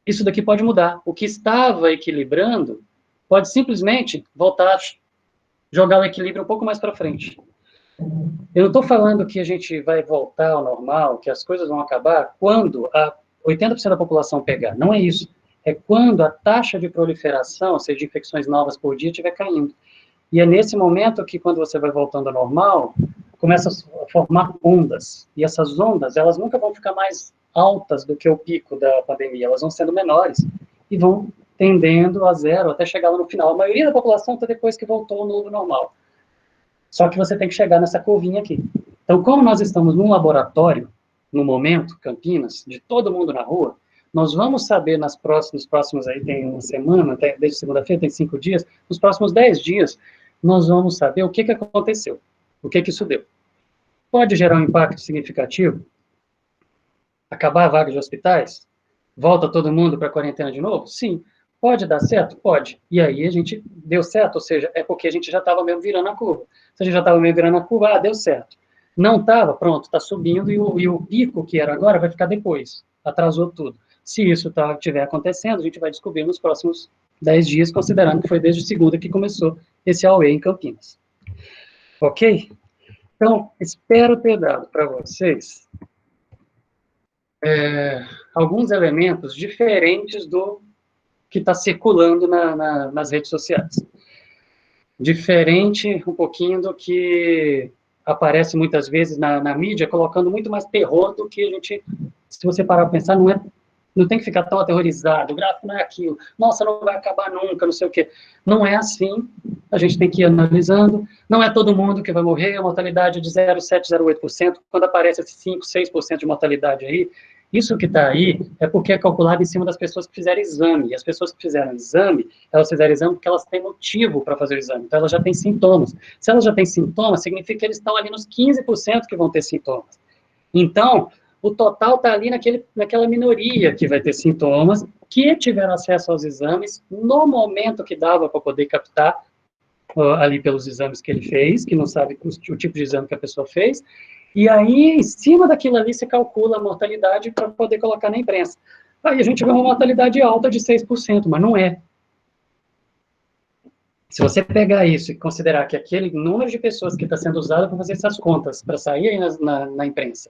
isso daqui pode mudar. O que estava equilibrando pode simplesmente voltar a jogar o equilíbrio um pouco mais para frente. Eu não estou falando que a gente vai voltar ao normal, que as coisas vão acabar quando 80% da população pegar. Não é isso. É quando a taxa de proliferação, ou seja, de infecções novas por dia, estiver caindo. E é nesse momento que, quando você vai voltando ao normal, começa a formar ondas. E essas ondas, elas nunca vão ficar mais altas do que o pico da pandemia. Elas vão sendo menores e vão tendendo a zero até chegar lá no final. A maioria da população está depois que voltou ao novo normal. Só que você tem que chegar nessa curvinha aqui. Então, como nós estamos num laboratório, no momento, Campinas, de todo mundo na rua, nós vamos saber nos próximos aí tem uma semana, até desde segunda-feira tem 5 dias, nos próximos 10 dias, nós vamos saber o que aconteceu, o que isso deu. Pode gerar um impacto significativo? Acabar a vaga de hospitais? Volta todo mundo para a quarentena de novo? Sim. Pode dar certo? Pode. E aí a gente deu certo, ou seja, é porque a gente já estava mesmo virando a curva. Se a gente já estava mesmo virando a curva, deu certo. Não estava, pronto, está subindo e o pico que era agora vai ficar depois. Atrasou tudo. Se isso estiver acontecendo, a gente vai descobrir nos próximos 10 dias, considerando que foi desde segunda que começou esse AUE em Campinas. Ok? Então, espero ter dado para vocês alguns elementos diferentes do que está circulando nas redes sociais. Diferente um pouquinho do que aparece muitas vezes na mídia, colocando muito mais terror do que a gente, se você parar para pensar, não tem que ficar tão aterrorizado, o gráfico não é aquilo, nossa, não vai acabar nunca, não sei o quê. Não é assim, a gente tem que ir analisando, não é todo mundo que vai morrer, a mortalidade é de 0,7%, 0,8%, quando aparece esse 5%, 6% de mortalidade aí, isso que está aí é porque é calculado em cima das pessoas que fizeram exame, e as pessoas que fizeram exame, elas fizeram exame porque elas têm motivo para fazer o exame, então elas já têm sintomas. Se elas já têm sintomas, significa que eles estão ali nos 15% que vão ter sintomas. Então, o total está ali naquela minoria que vai ter sintomas, que tiveram acesso aos exames no momento que dava para poder captar ali pelos exames que ele fez, que não sabe o tipo de exame que a pessoa fez, e aí, em cima daquilo ali, se calcula a mortalidade para poder colocar na imprensa. Aí a gente vê uma mortalidade alta de 6%, mas não é. Se você pegar isso e considerar que aquele número de pessoas que está sendo usado para fazer essas contas, para sair aí na imprensa,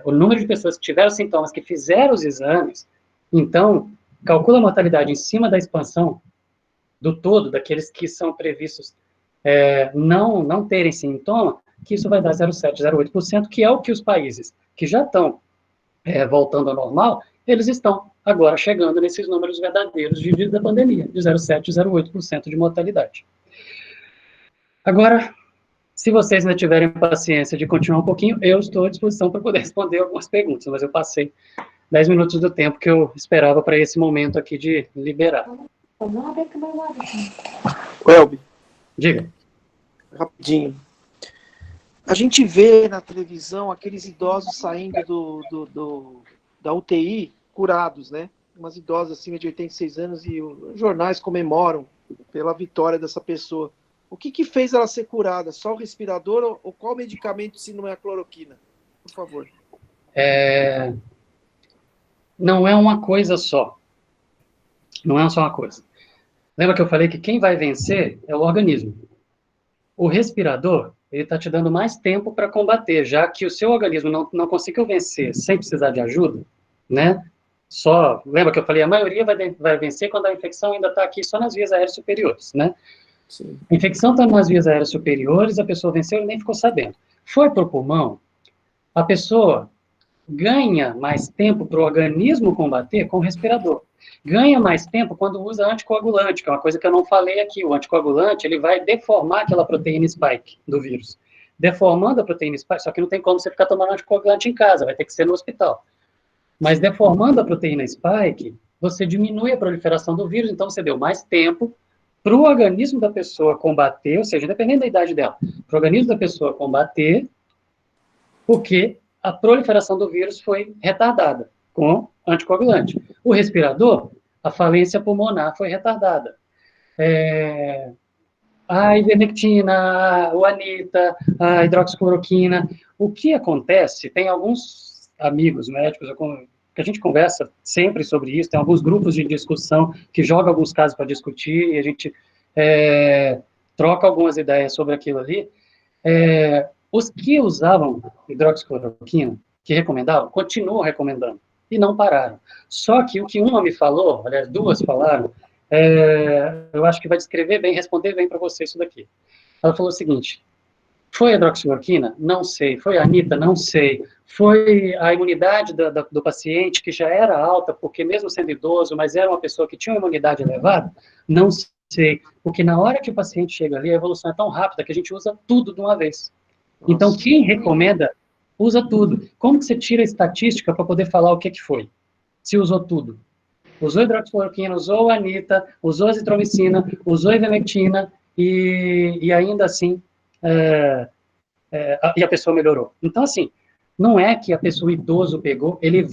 o número de pessoas que tiveram sintomas, que fizeram os exames, então, calcula a mortalidade em cima da expansão do todo, daqueles que são previstos não terem sintoma, que isso vai dar 0,7%, 0,8%, que é o que os países que já estão voltando ao normal, eles estão agora chegando nesses números verdadeiros de vida da pandemia, de 0,7%, 0,8% de mortalidade. Agora, se vocês ainda tiverem paciência de continuar um pouquinho, eu estou à disposição para poder responder algumas perguntas, mas eu passei 10 minutos do tempo que eu esperava para esse momento aqui de liberar. Welby, diga. Rapidinho. A gente vê na televisão aqueles idosos saindo da UTI curados, né? Umas idosas acima de 86 anos e os jornais comemoram pela vitória dessa pessoa. O que fez ela ser curada? Só o respirador ou qual medicamento se não é a cloroquina? Por favor. Não é uma coisa só. Não é só uma coisa. Lembra que eu falei que quem vai vencer é o organismo. O respirador, ele está te dando mais tempo para combater, já que o seu organismo não conseguiu vencer sem precisar de ajuda, né? Lembra que eu falei, a maioria vai vencer quando a infecção ainda está aqui só nas vias aéreas superiores, né? Sim. A infecção está nas vias aéreas superiores, a pessoa venceu e nem ficou sabendo. Foi para o pulmão, a pessoa ganha mais tempo para o organismo combater com o respirador. Ganha mais tempo quando usa anticoagulante, que é uma coisa que eu não falei aqui. O anticoagulante, ele vai deformar aquela proteína spike do vírus. Deformando a proteína spike, só que não tem como você ficar tomando anticoagulante em casa, vai ter que ser no hospital. Mas deformando a proteína spike, você diminui a proliferação do vírus, então você deu mais tempo para o organismo da pessoa combater, ou seja, dependendo da idade dela, para o organismo da pessoa combater, porque a proliferação do vírus foi retardada com anticoagulante. O respirador, a falência pulmonar foi retardada. A ivermectina, o anita, a hidroxicloroquina. O que acontece, tem alguns amigos médicos, que a gente conversa sempre sobre isso, tem alguns grupos de discussão que jogam alguns casos para discutir, e a gente troca algumas ideias sobre aquilo ali. Os que usavam hidroxicloroquina, que recomendavam, continuam recomendando, e não pararam. Só que o que uma me falou, aliás, duas falaram, eu acho que vai descrever bem, responder bem para você isso daqui. Ela falou o seguinte: foi a hidroxicloroquina? Não sei. Foi a anita? Não sei. Foi a imunidade do paciente, que já era alta, porque mesmo sendo idoso, mas era uma pessoa que tinha uma imunidade elevada? Não sei. Porque na hora que o paciente chega ali, a evolução é tão rápida que a gente usa tudo de uma vez. Nossa. Então, quem recomenda, usa tudo. Como que você tira a estatística para poder falar o que foi? Se usou tudo. Usou hidroxicloroquina, usou a anita, usou azitromicina, usou ivermectina e ainda assim e a pessoa melhorou. Então, assim, não é que a pessoa idoso pegou, ele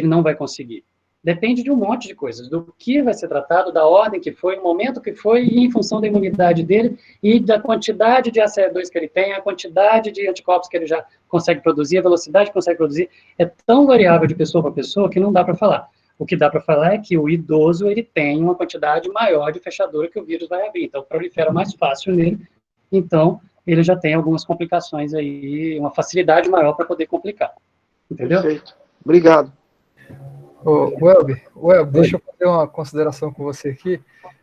não vai conseguir. Depende de um monte de coisas, do que vai ser tratado, da ordem que foi, o momento que foi, e em função da imunidade dele e da quantidade de ACE2 que ele tem, a quantidade de anticorpos que ele já consegue produzir, a velocidade que consegue produzir, é tão variável de pessoa para pessoa que não dá para falar. O que dá para falar é que o idoso, ele tem uma quantidade maior de fechadura que o vírus vai abrir, então prolifera mais fácil nele, então ele já tem algumas complicações aí, uma facilidade maior para poder complicar. Entendeu? Perfeito. Obrigado. Welber, deixa eu fazer uma consideração com você aqui.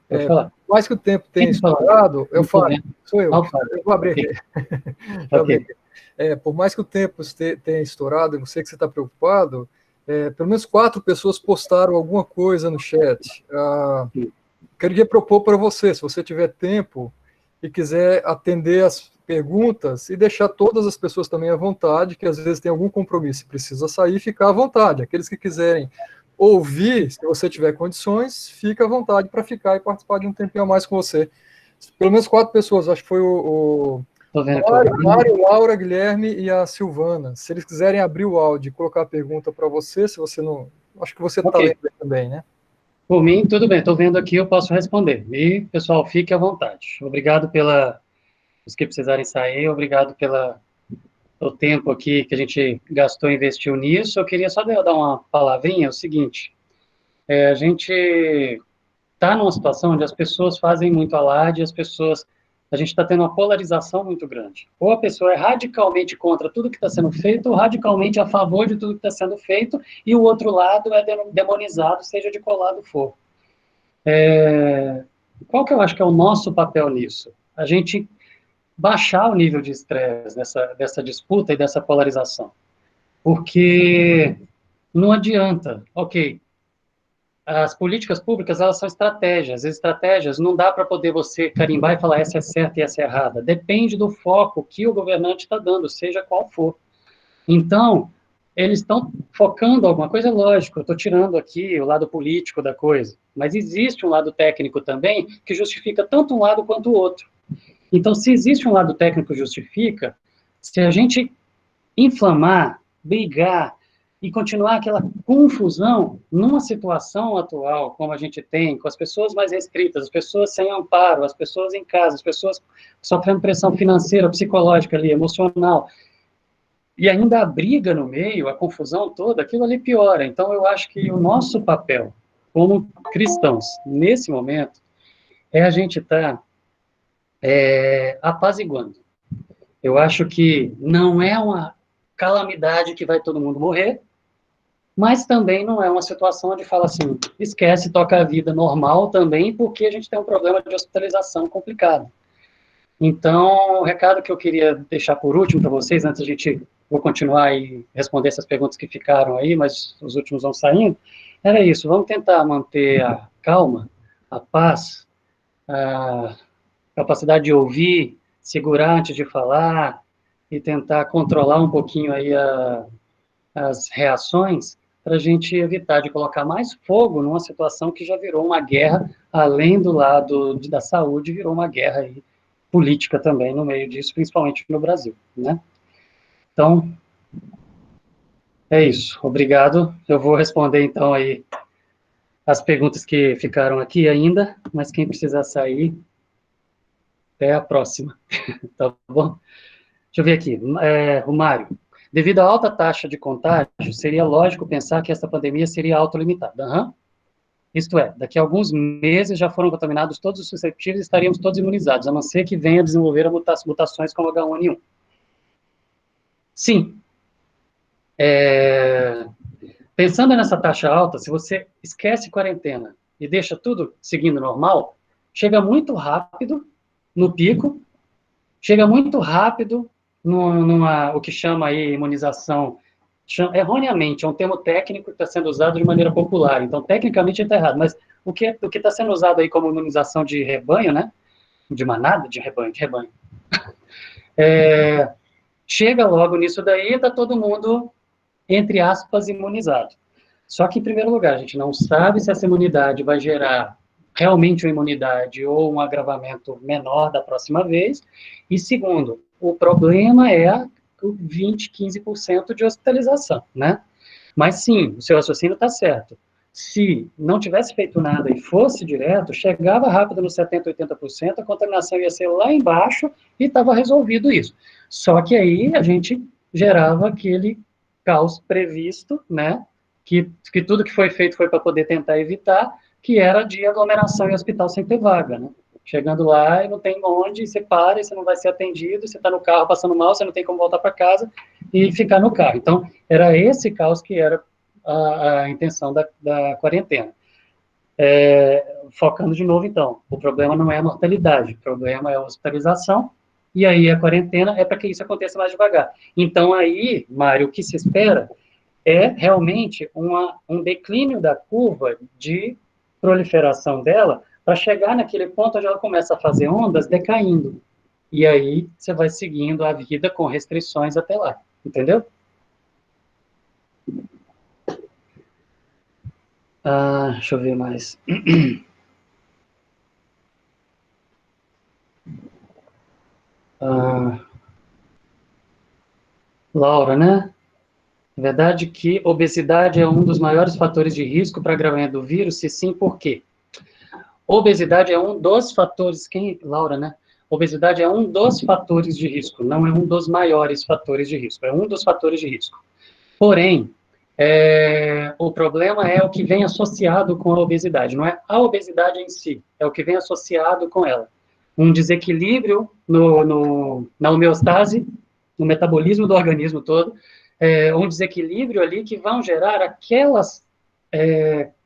Pode falar. Por mais que o tempo tenha estourado, eu falo, sou eu vou abrir aqui. Okay. Por mais que o tempo tenha estourado, eu sei que você está preocupado, pelo menos 4 pessoas postaram alguma coisa no chat. Queria propor para você, se você tiver tempo e quiser atender as perguntas e deixar todas as pessoas também à vontade, que às vezes tem algum compromisso e precisa sair, ficar à vontade. Aqueles que quiserem ouvir, se você tiver condições, fica à vontade para ficar e participar de um tempinho a mais com você. Pelo menos 4 pessoas, acho que foi o Mário, Laura, Guilherme e a Silvana. Se eles quiserem abrir o áudio e colocar a pergunta para você, se você não... Acho que você está lendo também, né? Por mim, tudo bem. Estou vendo aqui, eu posso responder. E, pessoal, fique à vontade. Obrigado os que precisarem sair, obrigado pelo tempo aqui que a gente gastou e investiu nisso. Eu queria só dar uma palavrinha, é o seguinte, a gente está numa situação onde as pessoas fazem muito alarde, a gente está tendo uma polarização muito grande. Ou a pessoa é radicalmente contra tudo que está sendo feito, ou radicalmente a favor de tudo que está sendo feito, e o outro lado é demonizado, seja de qual lado for. Qual que eu acho que é o nosso papel nisso? A gente baixar o nível de estresse dessa disputa e dessa polarização. Porque não adianta, as políticas públicas, elas são estratégias. As estratégias não dá para poder você carimbar e falar essa é certa e essa é errada. Depende do foco que o governante está dando, seja qual for. Então, eles estão focando alguma coisa, lógico, eu estou tirando aqui o lado político da coisa, mas existe um lado técnico também que justifica tanto um lado quanto o outro. Então, se existe um lado técnico que justifica, se a gente inflamar, brigar e continuar aquela confusão numa situação atual, como a gente tem, com as pessoas mais restritas, as pessoas sem amparo, as pessoas em casa, as pessoas sofrendo pressão financeira, psicológica ali, emocional, e ainda a briga no meio, a confusão toda, aquilo ali piora. Então, eu acho que o nosso papel, como cristãos, nesse momento, é a gente estar apaziguando. Eu acho que não é uma calamidade que vai todo mundo morrer, mas também não é uma situação onde fala assim, esquece, toca a vida normal também, porque a gente tem um problema de hospitalização complicado. Então, o recado que eu queria deixar por último para vocês, antes a gente, vou continuar e responder essas perguntas que ficaram aí, mas os últimos vão saindo, era isso, vamos tentar manter a calma, a paz, a capacidade de ouvir, segurar antes de falar, e tentar controlar um pouquinho aí as reações, para a gente evitar de colocar mais fogo numa situação que já virou uma guerra, além do lado da saúde, virou uma guerra aí, política também no meio disso, principalmente no Brasil, né? Então, é isso. Obrigado. Eu vou responder, então, aí as perguntas que ficaram aqui ainda, mas quem precisar sair, até a próxima. Tá bom? Deixa eu ver aqui. O Mário. Devido à alta taxa de contágio, seria lógico pensar que essa pandemia seria autolimitada. Uhum. Isto é, daqui a alguns meses já foram contaminados todos os suscetíveis e estaríamos todos imunizados, a não ser que venha desenvolver mutações como H1N1. Sim. Pensando nessa taxa alta, se você esquece quarentena e deixa tudo seguindo normal, chega muito rápido no pico, chega muito rápido o que chama aí imunização, erroneamente, é um termo técnico que está sendo usado de maneira popular, então tecnicamente está errado, mas o que está sendo usado aí como imunização de rebanho, né, de manada, de rebanho, chega logo nisso daí e está todo mundo, entre aspas, imunizado. Só que, em primeiro lugar, a gente não sabe se essa imunidade vai gerar realmente uma imunidade ou um agravamento menor da próxima vez. E, segundo, o problema é 20, 15% de hospitalização, né? Mas, sim, o seu raciocínio está certo. Se não tivesse feito nada e fosse direto, chegava rápido nos 70%, 80%, a contaminação ia ser lá embaixo e estava resolvido isso. Só que aí a gente gerava aquele caos previsto, né? Que tudo que foi feito foi para poder tentar evitar, que era de aglomeração em hospital sem ter vaga, né? Chegando lá e não tem onde, você para e você não vai ser atendido, você está no carro passando mal, você não tem como voltar para casa e ficar no carro. Então, era esse caos que era a intenção da quarentena. Focando de novo, então, o problema não é a mortalidade, o problema é a hospitalização, e aí a quarentena é para que isso aconteça mais devagar. Então, aí, Mário, o que se espera é realmente um declínio da curva de proliferação dela para chegar naquele ponto onde ela começa a fazer ondas decaindo. E aí você vai seguindo a vida com restrições até lá, entendeu? Deixa eu ver mais. Laura, né? É verdade que obesidade é um dos maiores fatores de risco para agravamento do vírus? Se sim, por quê? Obesidade é um dos fatores, Laura, né? Obesidade é um dos fatores de risco, não é um dos maiores fatores de risco, é um dos fatores de risco. Porém, o problema é o que vem associado com a obesidade, não é a obesidade em si, é o que vem associado com ela. Um desequilíbrio na homeostase, no metabolismo do organismo todo, um desequilíbrio ali que vão gerar aquelas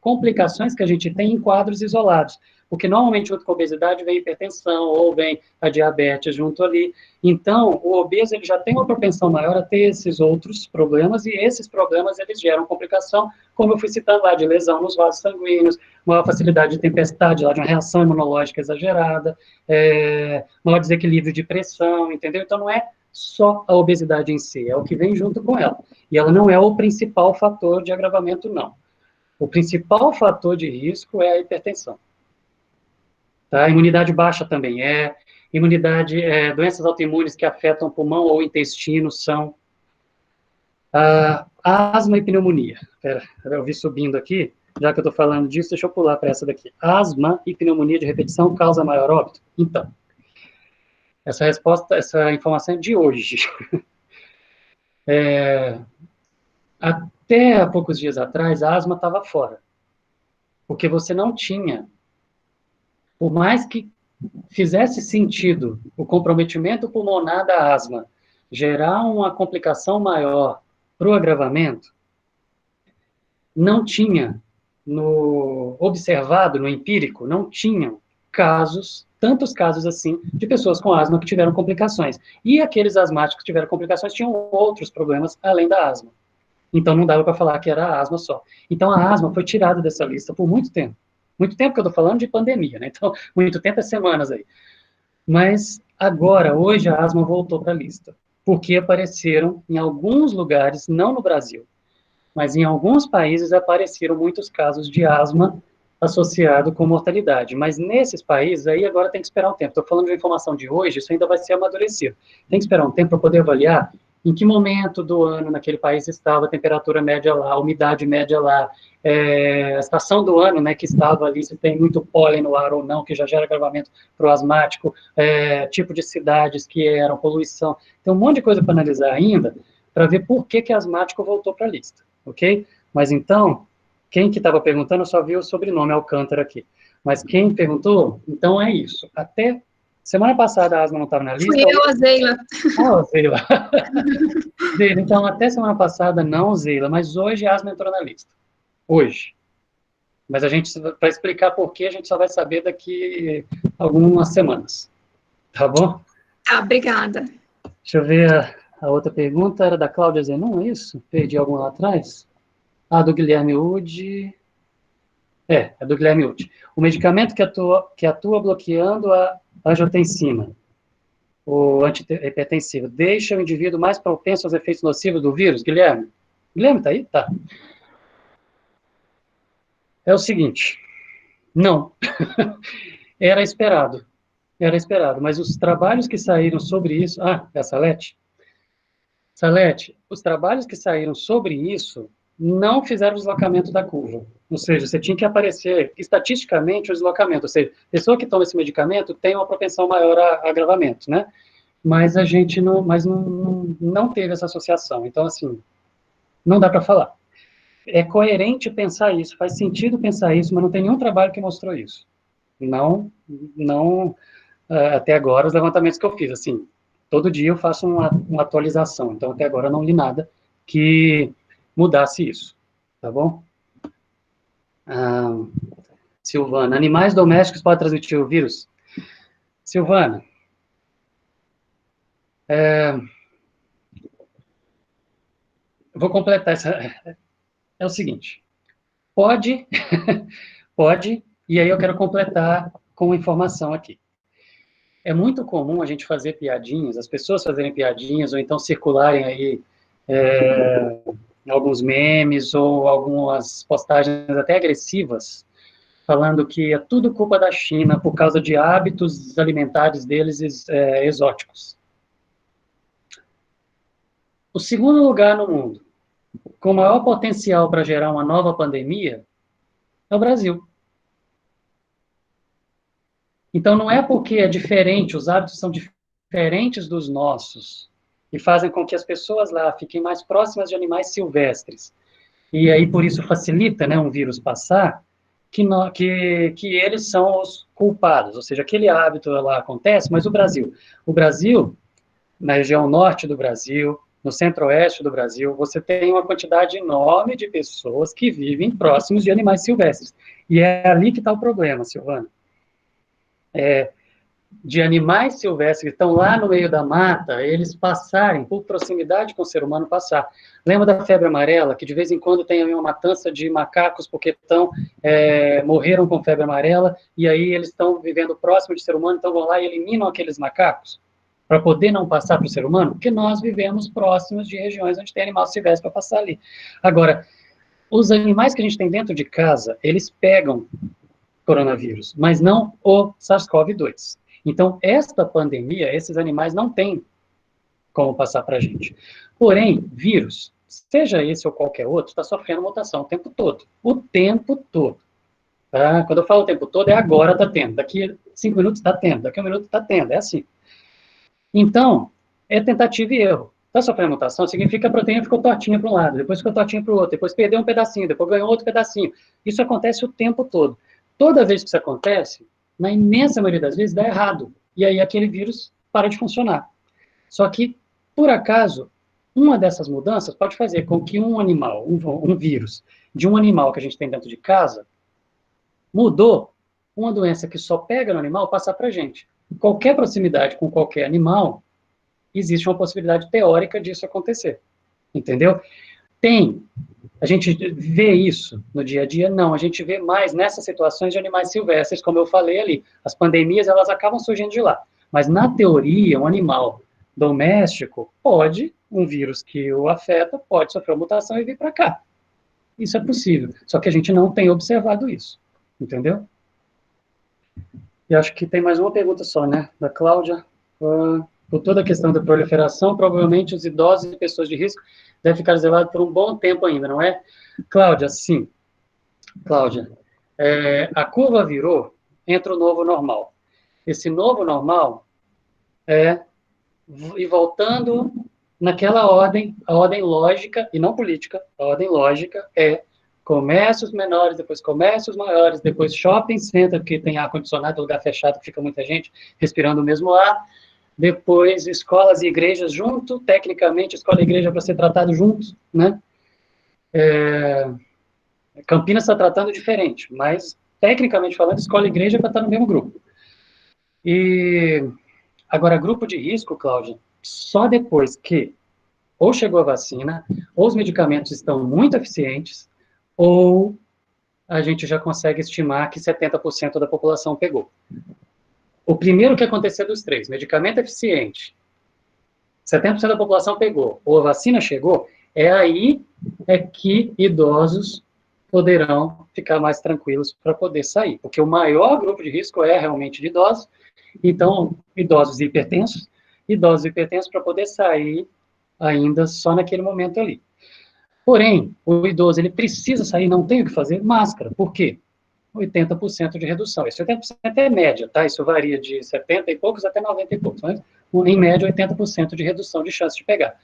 complicações que a gente tem em quadros isolados, porque normalmente junto com a obesidade vem hipertensão ou vem a diabetes junto ali. Então, o obeso ele já tem uma propensão maior a ter esses outros problemas, e esses problemas eles geram complicação, como eu fui citando lá, de lesão nos vasos sanguíneos, maior facilidade de tempestade, lá, de uma reação imunológica exagerada, maior desequilíbrio de pressão, entendeu? Então, não é só a obesidade em si, é o que vem junto com ela. E ela não é o principal fator de agravamento, não. O principal fator de risco é a hipertensão. Tá? A imunidade baixa também doenças autoimunes que afetam pulmão ou intestino são asma e pneumonia. Eu vi subindo aqui, já que eu estou falando disso, deixa eu pular para essa daqui. Asma e pneumonia de repetição causa maior óbito? Então, essa informação é de hoje. Até há poucos dias atrás, a asma estava fora, porque você não tinha, por mais que fizesse sentido o comprometimento pulmonar da asma gerar uma complicação maior para o agravamento, não tinha, observado no empírico, não tinham casos, tantos casos assim, de pessoas com asma que tiveram complicações. E aqueles asmáticos que tiveram complicações tinham outros problemas além da asma. Então, não dava para falar que era a asma só. Então, a asma foi tirada dessa lista por muito tempo. Muito tempo que eu estou falando de pandemia, né? Então, muito tempo é semanas aí. Mas, agora, hoje, a asma voltou para a lista. Porque apareceram em alguns lugares, não no Brasil, mas em alguns países apareceram muitos casos de asma associado com mortalidade. Mas nesses países, aí agora tem que esperar um tempo. Estou falando de uma informação de hoje, isso ainda vai ser amadurecido. Tem que esperar um tempo para poder avaliar em que momento do ano naquele país estava a temperatura média lá, a umidade média lá, a estação do ano, né, que estava ali, se tem muito pólen no ar ou não, que já gera agravamento para o asmático, tipo de cidades que eram, poluição. Tem um monte de coisa para analisar ainda, para ver por que asmático voltou para a lista, ok? Mas então, quem que estava perguntando, eu só vi o sobrenome Alcântara aqui. Mas quem perguntou, então é isso. Até semana passada a asma não estava na lista. Fui eu, a Zeila. Ah, Zeila. Zeila, então até semana passada não, Zeila, mas hoje a asma entrou na lista. Hoje. Mas a gente, para explicar por quê, a gente só vai saber daqui algumas semanas. Tá bom? Tá, obrigada. Deixa eu ver a outra pergunta, era da Cláudia Zenon, é isso? Perdi algum lá atrás? Ah, do Guilherme Ude. É do Guilherme Ude. O medicamento que atua bloqueando a angiotensina, o antihipertensivo, deixa o indivíduo mais propenso aos efeitos nocivos do vírus? Guilherme? Guilherme, tá aí? Tá. É o seguinte, não. Era esperado, mas os trabalhos que saíram sobre isso... Ah, é a Salete? Salete, os trabalhos que saíram sobre isso não fizeram o deslocamento da curva. Ou seja, você tinha que aparecer estatisticamente o deslocamento. Ou seja, a pessoa que toma esse medicamento tem uma propensão maior a agravamento, né? Mas a gente não teve essa associação. Então, assim, não dá para falar. É coerente pensar isso, faz sentido pensar isso, mas não tem nenhum trabalho que mostrou isso. Não, até agora, os levantamentos que eu fiz, assim, todo dia eu faço uma atualização, então até agora eu não li nada que mudasse isso, tá bom? Silvana, animais domésticos podem transmitir o vírus? Silvana, vou completar essa... É o seguinte, pode, e aí eu quero completar com informação aqui. É muito comum a gente fazer piadinhas, as pessoas fazerem piadinhas, ou então circularem aí alguns memes, ou algumas postagens até agressivas, falando que é tudo culpa da China por causa de hábitos alimentares deles exóticos. O segundo lugar no mundo, com maior potencial para gerar uma nova pandemia, é o Brasil. Então, não é porque é diferente, os hábitos são diferentes dos nossos, e fazem com que as pessoas lá fiquem mais próximas de animais silvestres, e aí por isso facilita, né, um vírus passar, que eles são os culpados, ou seja, aquele hábito lá acontece, mas o Brasil, na região norte do Brasil, no centro-oeste do Brasil, você tem uma quantidade enorme de pessoas que vivem próximos de animais silvestres, e é ali que está o problema, Silvana. De animais silvestres que estão lá no meio da mata, eles passarem, por proximidade com o ser humano, passar. Lembra da febre amarela, que de vez em quando tem uma matança de macacos porque morreram com febre amarela, e aí eles estão vivendo próximo de ser humano, então vão lá e eliminam aqueles macacos, para poder não passar para o ser humano, porque nós vivemos próximos de regiões onde tem animal silvestre para passar ali. Agora, os animais que a gente tem dentro de casa, eles pegam coronavírus, mas não o SARS-CoV-2. Então, esta pandemia, esses animais não têm como passar para a gente. Porém, vírus, seja esse ou qualquer outro, está sofrendo mutação o tempo todo. O tempo todo. Tá? Quando eu falo o tempo todo, é agora está tendo. Daqui 5 minutos está tendo. Daqui 1 minuto está tendo. É assim. Então, é tentativa e erro. Está sofrendo mutação, significa que a proteína ficou tortinha para um lado, depois ficou tortinha para o outro, depois perdeu um pedacinho, depois ganhou outro pedacinho. Isso acontece o tempo todo. Toda vez que isso acontece, na imensa maioria das vezes, dá errado. E aí aquele vírus para de funcionar. Só que, por acaso, uma dessas mudanças pode fazer com que um animal, um vírus, de um animal que a gente tem dentro de casa, mudou, uma doença que só pega no animal, passar para a gente. Qualquer proximidade com qualquer animal, existe uma possibilidade teórica disso acontecer. Entendeu? A gente vê isso no dia a dia? Não, a gente vê mais nessas situações de animais silvestres, como eu falei ali. As pandemias, elas acabam surgindo de lá. Mas, na teoria, um animal doméstico um vírus que o afeta, pode sofrer uma mutação e vir para cá. Isso é possível. Só que a gente não tem observado isso. Entendeu? E acho que tem mais uma pergunta só, né? Da Cláudia. Por toda a questão da proliferação, provavelmente os idosos e pessoas de risco devem ficar isolados por um bom tempo ainda, não é? Cláudia, sim. Cláudia, a curva virou, entra o novo normal. Esse novo normal e voltando naquela ordem, a ordem lógica, e não política, a ordem lógica comércios menores, depois comércios maiores, depois shopping center, que tem ar-condicionado, lugar fechado, que fica muita gente respirando o mesmo ar, depois escolas e igrejas junto, tecnicamente, escola e igreja para ser tratado juntos, né? Campinas está tratando diferente, mas, tecnicamente falando, escola e igreja para estar no mesmo grupo. E, agora, grupo de risco, Cláudia, só depois que ou chegou a vacina, ou os medicamentos estão muito eficientes, ou a gente já consegue estimar que 70% da população pegou. O primeiro que acontecer dos três, medicamento eficiente, 70% da população pegou, ou a vacina chegou, aí que idosos poderão ficar mais tranquilos para poder sair, porque o maior grupo de risco é realmente de idosos, então, idosos e hipertensos para poder sair ainda só naquele momento ali. Porém, o idoso, ele precisa sair, não tem o que fazer, máscara. Por quê? 80% de redução. Esse 80% é média, tá? Isso varia de 70 e poucos até 90 e poucos. Mas, em média, 80% de redução de chance de pegar.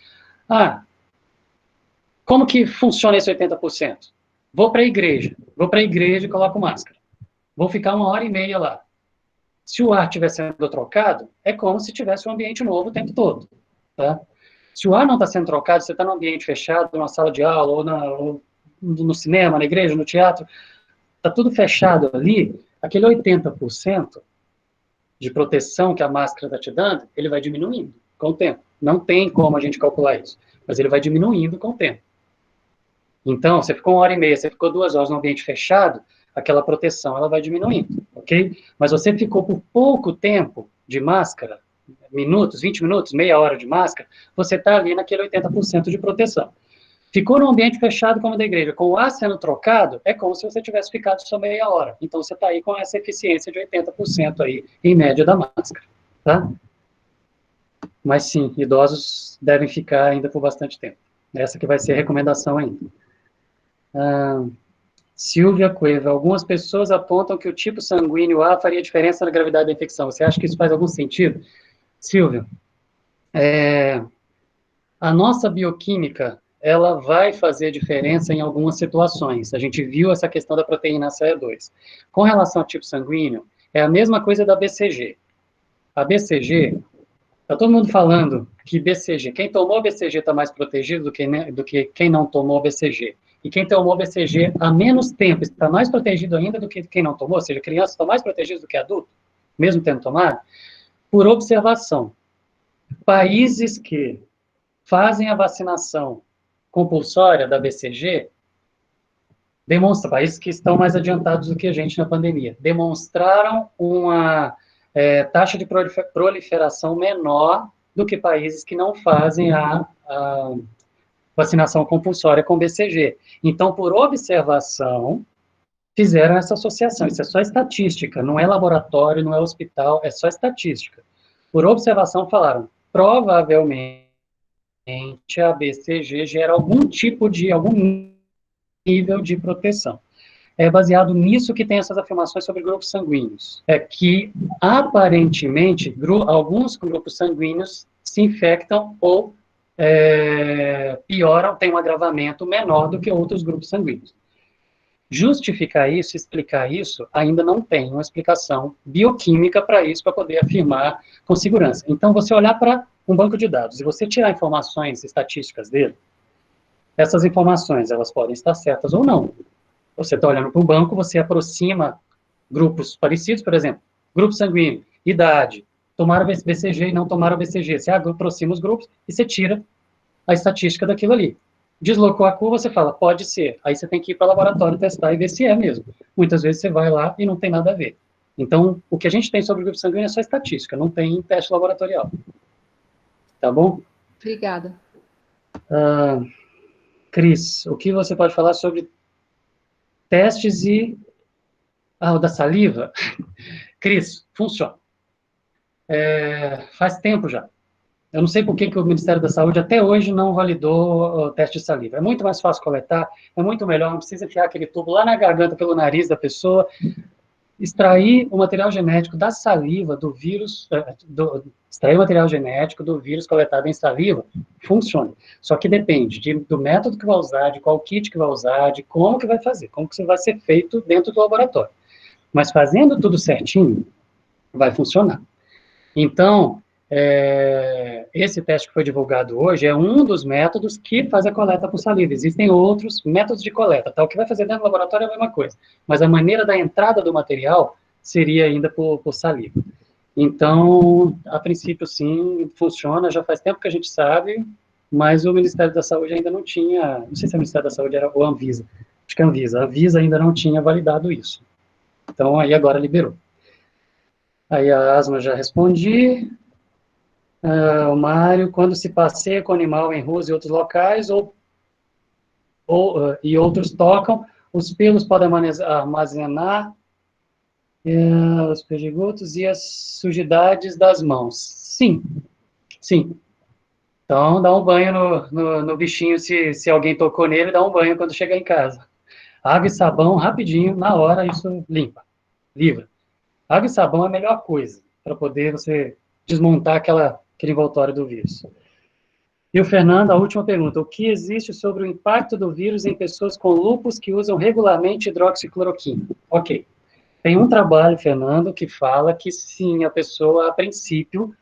Como que funciona esse 80%? Vou para a igreja e coloco máscara. Vou ficar 1h30 lá. Se o ar estiver sendo trocado, é como se tivesse um ambiente novo o tempo todo, tá? Se o ar não está sendo trocado, você está num ambiente fechado, numa sala de aula, ou no cinema, na igreja, no teatro, está tudo fechado ali, aquele 80% de proteção que a máscara está te dando, ele vai diminuindo com o tempo. Não tem como a gente calcular isso, mas ele vai diminuindo com o tempo. Então, você ficou 1h30, você ficou 2 horas no ambiente fechado, aquela proteção ela vai diminuindo, ok? Mas você ficou por pouco tempo de máscara, minutos, 20 minutos, meia hora de máscara, você está ali naquele 80% de proteção. Ficou num ambiente fechado como o da igreja, com o ar sendo trocado, é como se você tivesse ficado só meia hora. Então, você está aí com essa eficiência de 80% aí, em média, da máscara, tá? Mas, sim, idosos devem ficar ainda por bastante tempo. Essa que vai ser a recomendação ainda. Silvia Cueva, algumas pessoas apontam que o tipo sanguíneo A faria diferença na gravidade da infecção. Você acha que isso faz algum sentido? Silvia, a nossa bioquímica, ela vai fazer diferença em algumas situações. A gente viu essa questão da proteína ACE2. Com relação ao tipo sanguíneo, é a mesma coisa da BCG. A BCG, está todo mundo falando que BCG, quem tomou BCG está mais protegido do que quem não tomou BCG. E quem tomou BCG há menos tempo está mais protegido ainda do que quem não tomou, ou seja, crianças estão mais protegidas do que adultos, mesmo tendo tomado, por observação. Países que fazem a vacinação compulsória da BCG, países que estão mais adiantados do que a gente na pandemia, demonstraram uma taxa de proliferação menor do que países que não fazem a vacinação compulsória com BCG. Então, por observação, fizeram essa associação. Isso é só estatística, não é laboratório, não é hospital, é só estatística. Por observação, falaram, provavelmente a BCG gera algum nível de proteção. É baseado nisso que tem essas afirmações sobre grupos sanguíneos. É que, aparentemente, alguns grupos sanguíneos se infectam ou pioram, tem um agravamento menor do que outros grupos sanguíneos. Justificar isso, explicar isso, ainda não tem uma explicação bioquímica para isso, para poder afirmar com segurança. Então, você olhar para um banco de dados e você tirar informações estatísticas dele, essas informações, elas podem estar certas ou não. Você está olhando para o banco, você aproxima grupos parecidos, por exemplo, grupo sanguíneo, idade, tomaram BCG e não tomaram BCG. Você aproxima os grupos e você tira a estatística daquilo ali. Deslocou a curva, você fala, pode ser. Aí você tem que ir para o laboratório testar e ver se é mesmo. Muitas vezes você vai lá e não tem nada a ver. Então, o que a gente tem sobre o grupo sanguíneo é só estatística, não tem teste laboratorial. Tá bom? Obrigada. Cris, o que você pode falar sobre testes e... o da saliva? Cris, funciona. Faz tempo já. Eu não sei por que o Ministério da Saúde até hoje não validou o teste de saliva. É muito mais fácil coletar, é muito melhor, não precisa enfiar aquele tubo lá na garganta, pelo nariz da pessoa. Extrair o material genético da saliva do vírus, extrair o material genético do vírus coletado em saliva, funciona. Só que depende do método que vai usar, de qual kit que vai usar, de como que vai fazer, como que vai ser feito dentro do laboratório. Mas fazendo tudo certinho, vai funcionar. Então, esse teste que foi divulgado hoje é um dos métodos que faz a coleta por saliva. Existem outros métodos de coleta, tá? O que vai fazer dentro do laboratório é a mesma coisa, mas a maneira da entrada do material seria ainda por saliva. Então, a princípio, sim, funciona, já faz tempo que a gente sabe, mas o Ministério da Saúde ainda não tinha, não sei se o Ministério da Saúde era o Anvisa, acho que a Anvisa ainda não tinha validado isso. Então, aí agora liberou. Aí a asma já respondi. O Mário, quando se passeia com o animal em ruas e outros locais, e outros tocam, os pelos podem armazenar os perdigotos e as sujidades das mãos. Sim, sim. Então, dá um banho no bichinho, se alguém tocou nele, dá um banho quando chegar em casa. Água e sabão, rapidinho, na hora, isso limpa, livra. Água e sabão é a melhor coisa, para poder você desmontar aquele envoltório do vírus. E o Fernando, a última pergunta. O que existe sobre o impacto do vírus em pessoas com lúpus que usam regularmente hidroxicloroquina? Ok. Tem um trabalho, Fernando, que fala que sim, a pessoa, a princípio,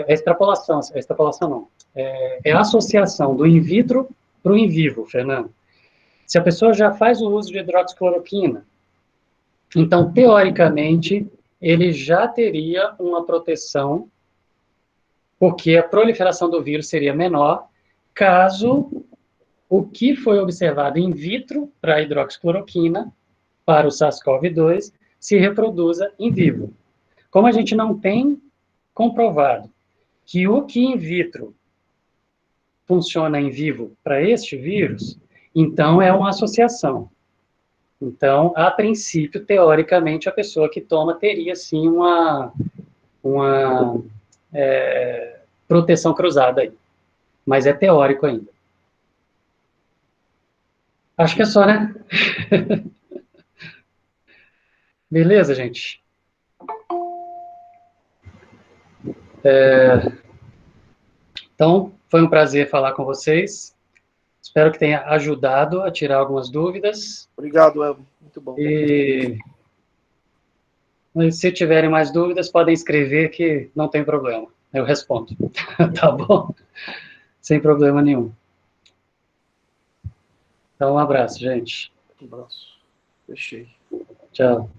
extrapolação não, é a associação do in vitro para o in vivo, Fernando. Se a pessoa já faz o uso de hidroxicloroquina, então, teoricamente, ele já teria uma proteção, porque a proliferação do vírus seria menor, caso o que foi observado in vitro para a hidroxicloroquina, para o SARS-CoV-2, se reproduza in vivo. Como a gente não tem comprovado que o que in vitro funciona in vivo para este vírus, então é uma associação. Então, a princípio, teoricamente, a pessoa que toma teria, sim, uma proteção cruzada aí. Mas é teórico ainda. Acho que é só, né? Beleza, gente? Então, foi um prazer falar com vocês. Espero que tenha ajudado a tirar algumas dúvidas. Obrigado, Elvio. Muito bom. E se tiverem mais dúvidas, podem escrever que não tem problema. Eu respondo. Tá bom? Sem problema nenhum. Então, um abraço, gente. Um abraço. Fechei. Tchau.